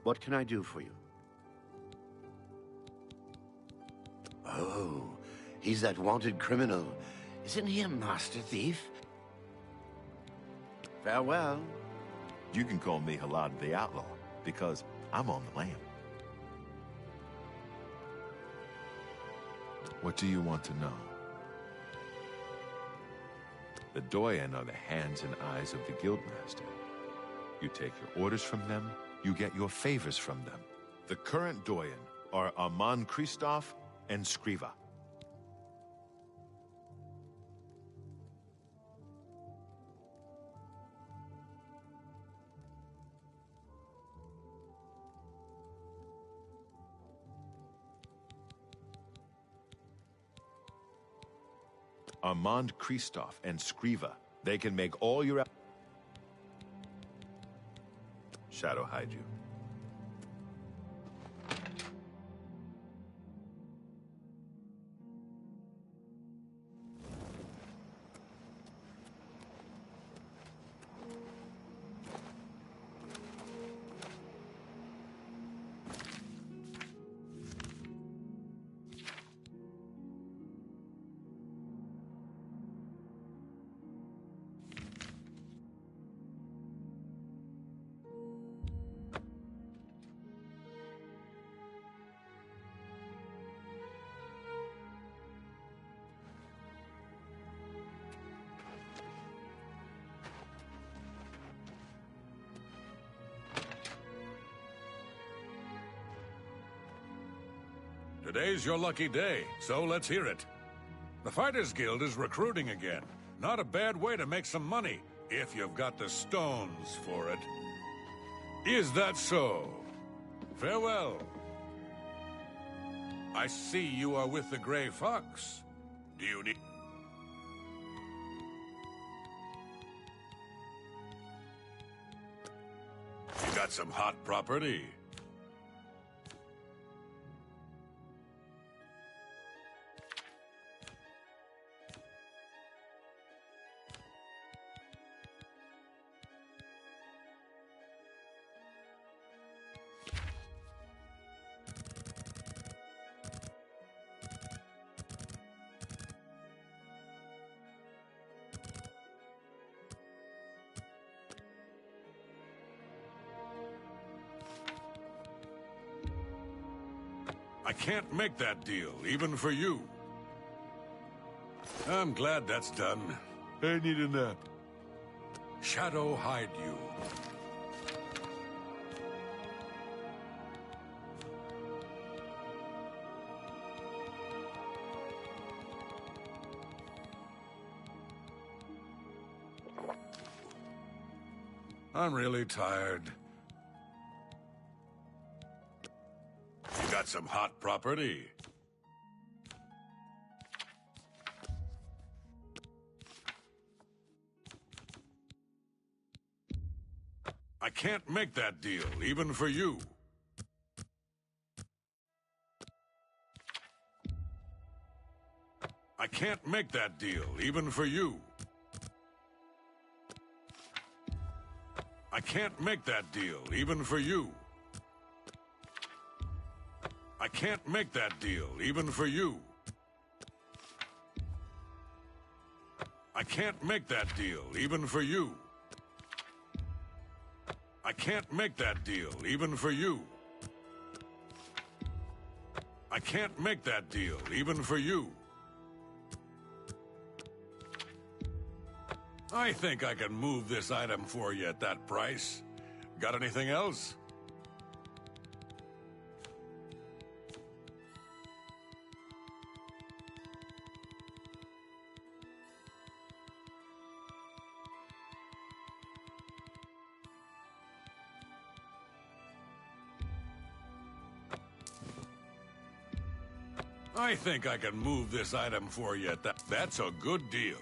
S4: What can I do for you? Oh, he's that wanted criminal. Isn't he a master thief? Farewell.
S14: You can call me Halad the Outlaw, because I'm on the lam. What do you want to know? The Doyen are the hands and eyes of the Guildmaster. You take your orders from them, you get your favors from them. The current Doyen are Armand Christoph and Skriva. Armand Christoph and Skriva. They can make all your... Shadow hide you.
S7: Today's your lucky day, so let's hear it. The Fighters Guild is recruiting again. Not a bad way to make some money, if you've got the stones for it. Is that so? Farewell. I see you are with the Grey Fox. Do you need... You got some hot property? I can't make that deal, even for you. I'm glad that's done. I need a nap. Shadow hide you. I'm really tired. You got some hot property? I can't make that deal, even for you. I can't make that deal, even for you. I can't make that deal, even for you. I can't make that deal, even for you. I can't make that deal, even for you. I can't make that deal, even for you. I can't make that deal, even for you. I think I can move this item for you at that price. Got anything else? I think I can move this item for you at that. That's a good deal.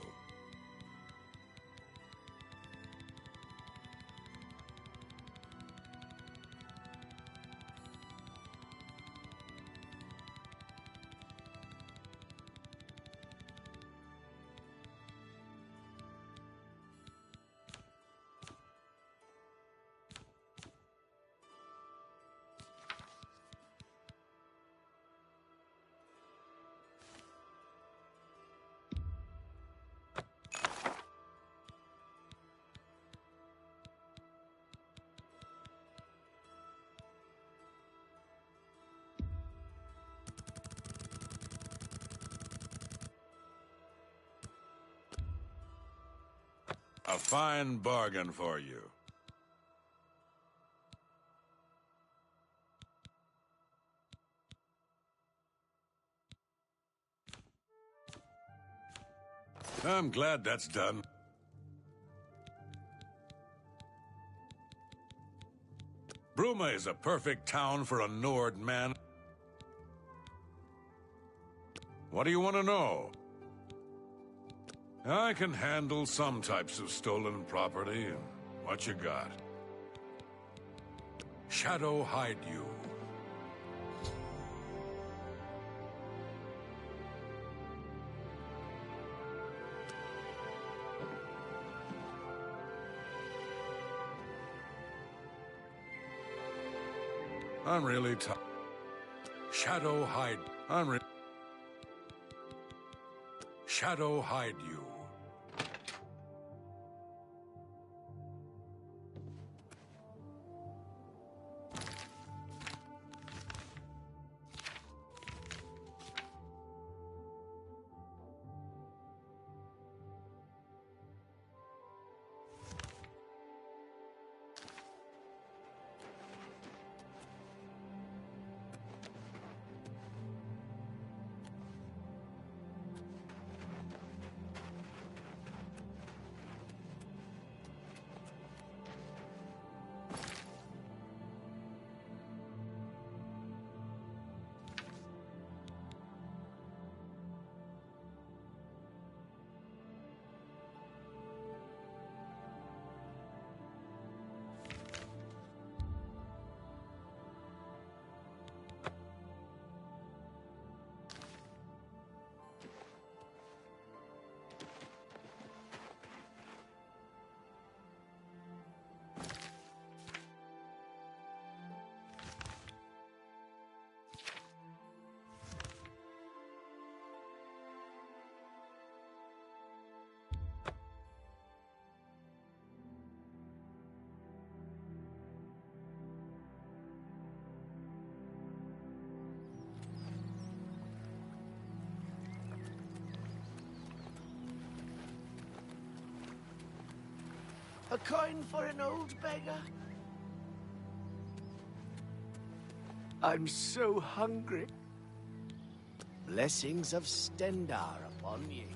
S7: A fine bargain for you. I'm glad that's done. Bruma is a perfect town for a Nord man. What do you want to know? I can handle some types of stolen property. What you got? Shadow hide you. I'm really tired. Shadow hide. Shadow hide you.
S3: A coin for an old beggar? I'm so hungry. Blessings of Stendar upon ye.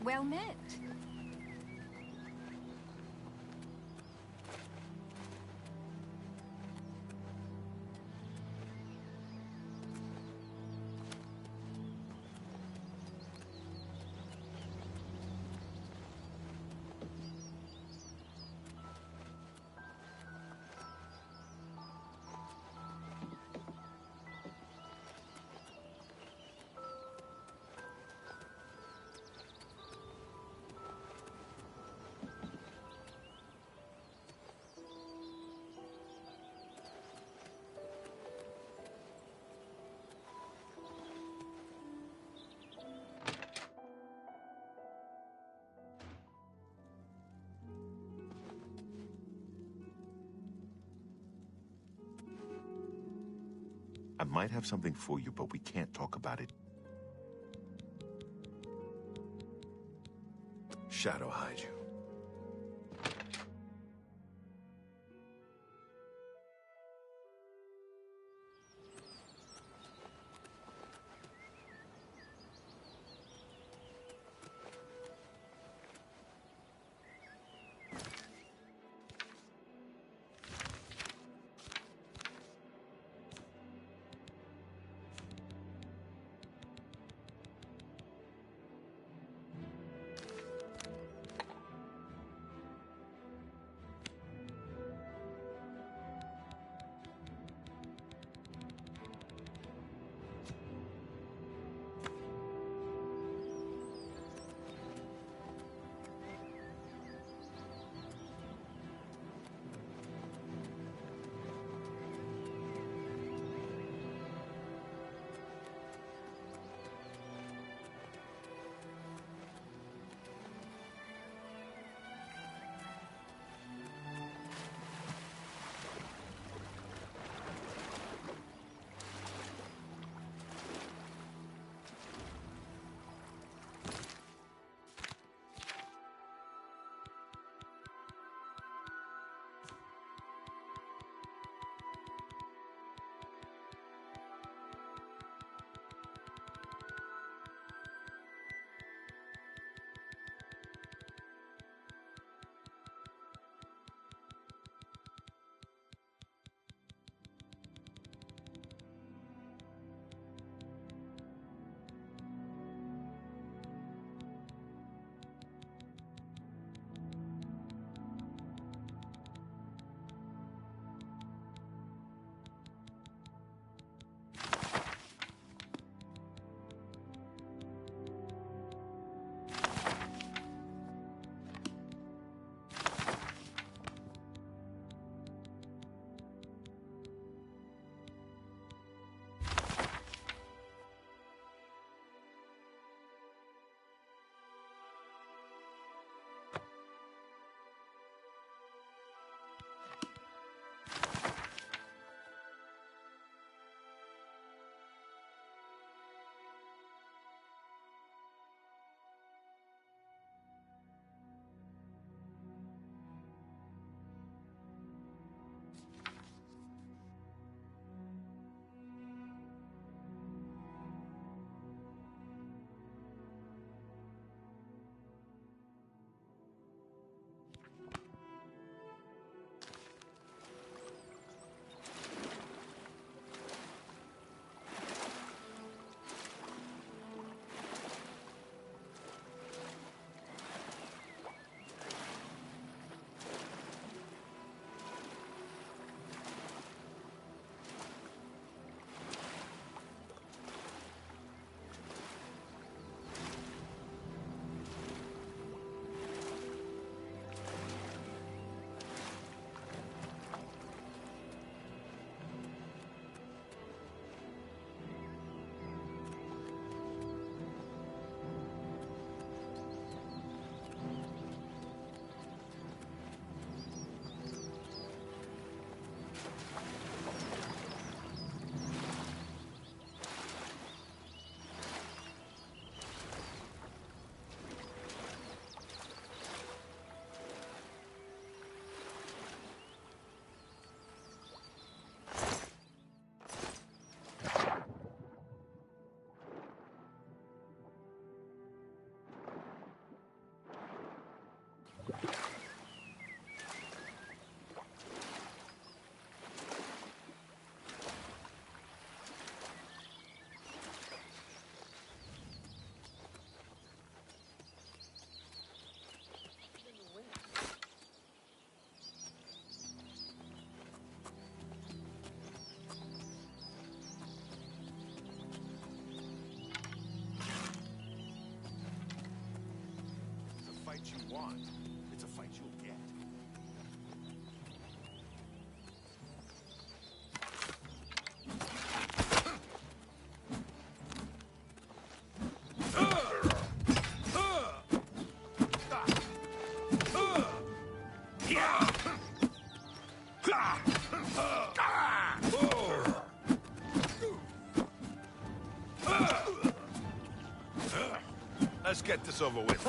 S11: Well met.
S14: might have something for you, but we can't talk about it.
S3: Shadow hide you.
S14: You want. It's a fight you'll get. get this over with.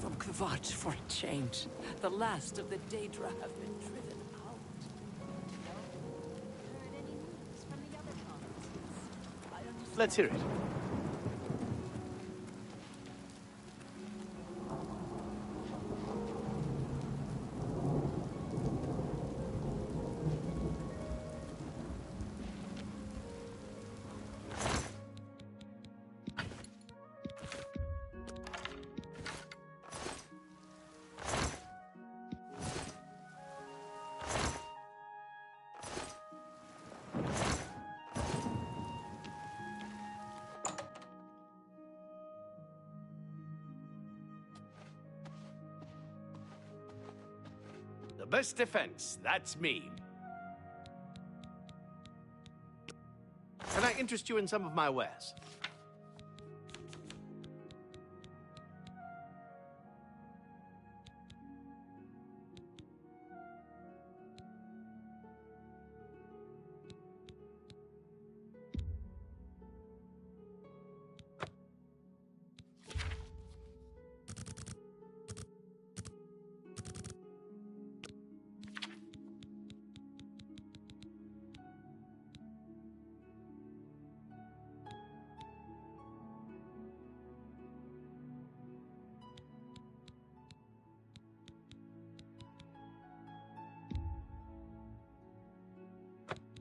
S15: From Kvat for a change. The last of the Daedra have been driven out.
S11: Heard any news from the other provinces?
S3: Let's hear it. The best defense, that's me. Can I interest you in some of my wares?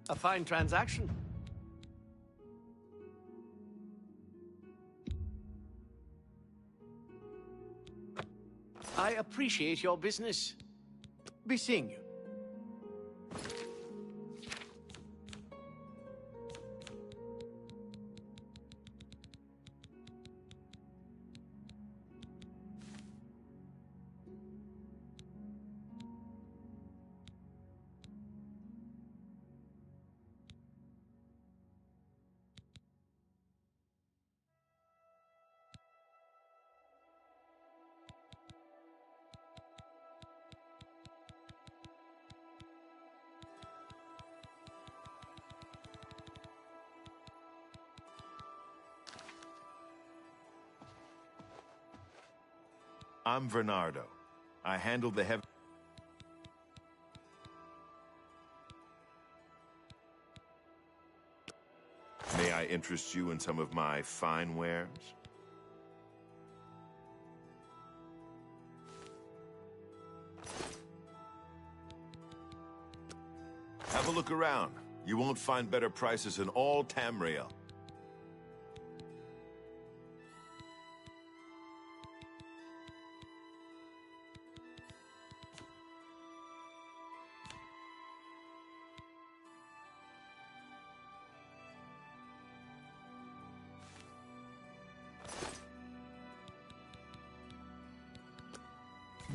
S3: A fine transaction. I appreciate your business. Be seeing you.
S14: I'm Bernardo. I handle the heavy... May I interest you in some of my fine wares? Have a look around. You won't find better prices in all Tamriel.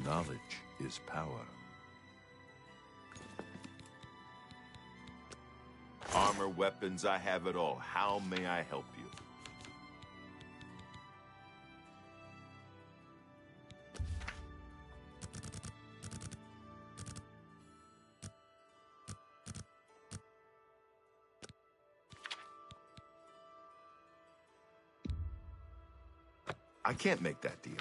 S7: Knowledge is power.
S14: Armor, weapons, I have it all. How may I help you? I can't make that deal.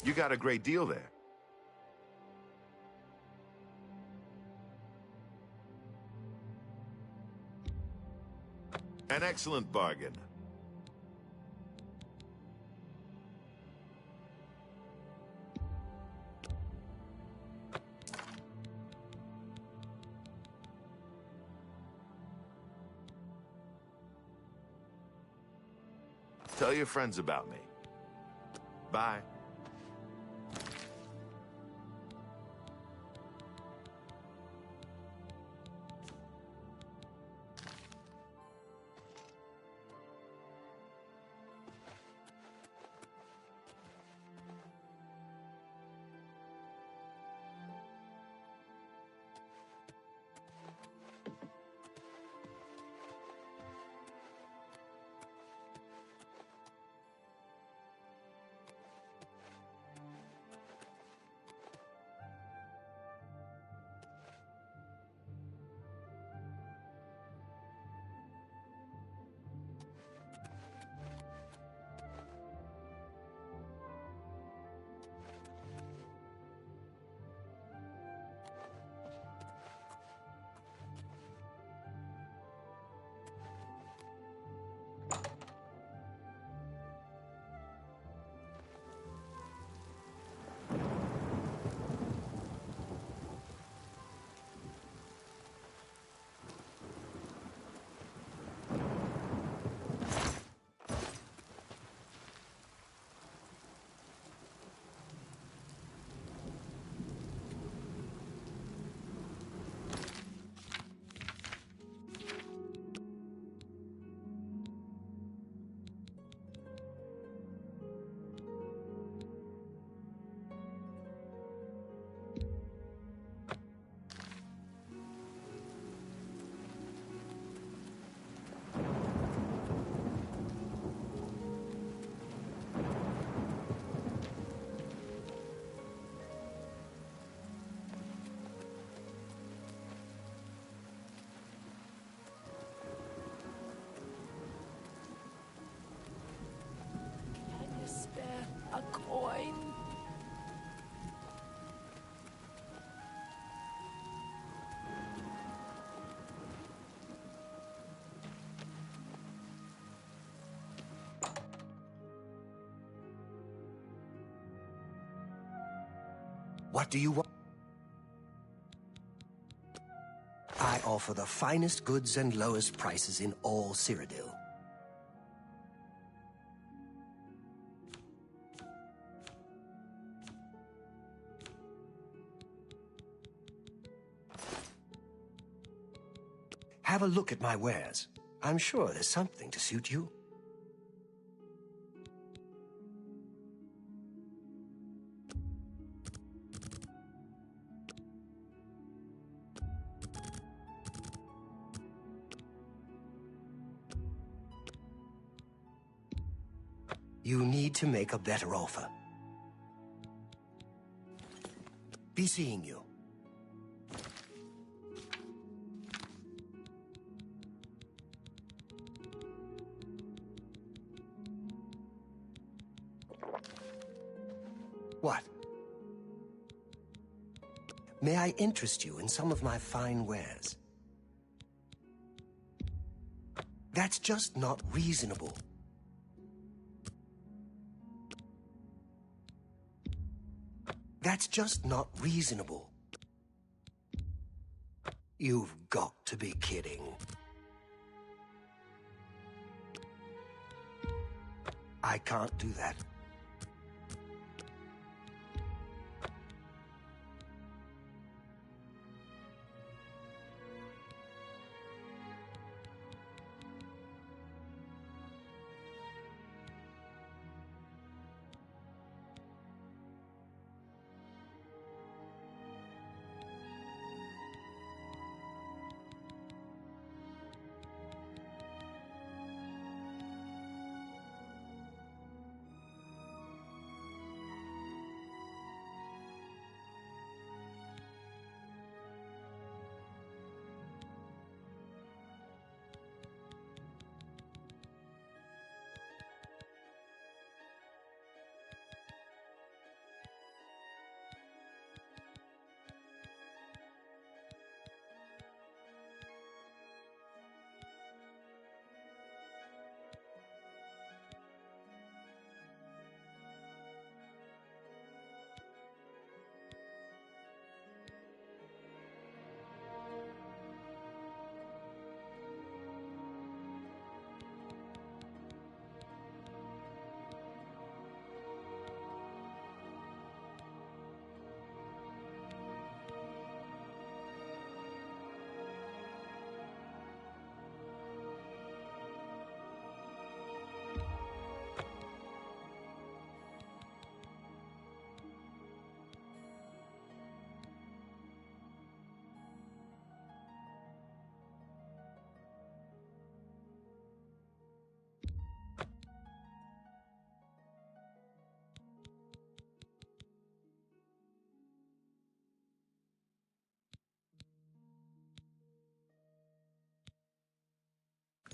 S14: You got a great deal there. An excellent bargain. Tell your friends about me. Bye.
S12: What do you want? I offer the finest goods and lowest prices in all Cyrodiil. Have a look at my wares. I'm sure there's something to suit you. You need to make a better offer. Be seeing you. What? May I interest you in some of my fine wares? That's just not reasonable. That's just not reasonable. You've got to be kidding. I can't do that.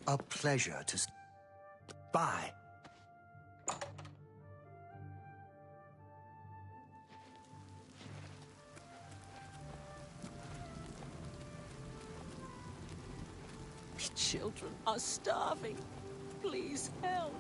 S12: A pleasure to... Bye.
S15: The children are starving. Please help.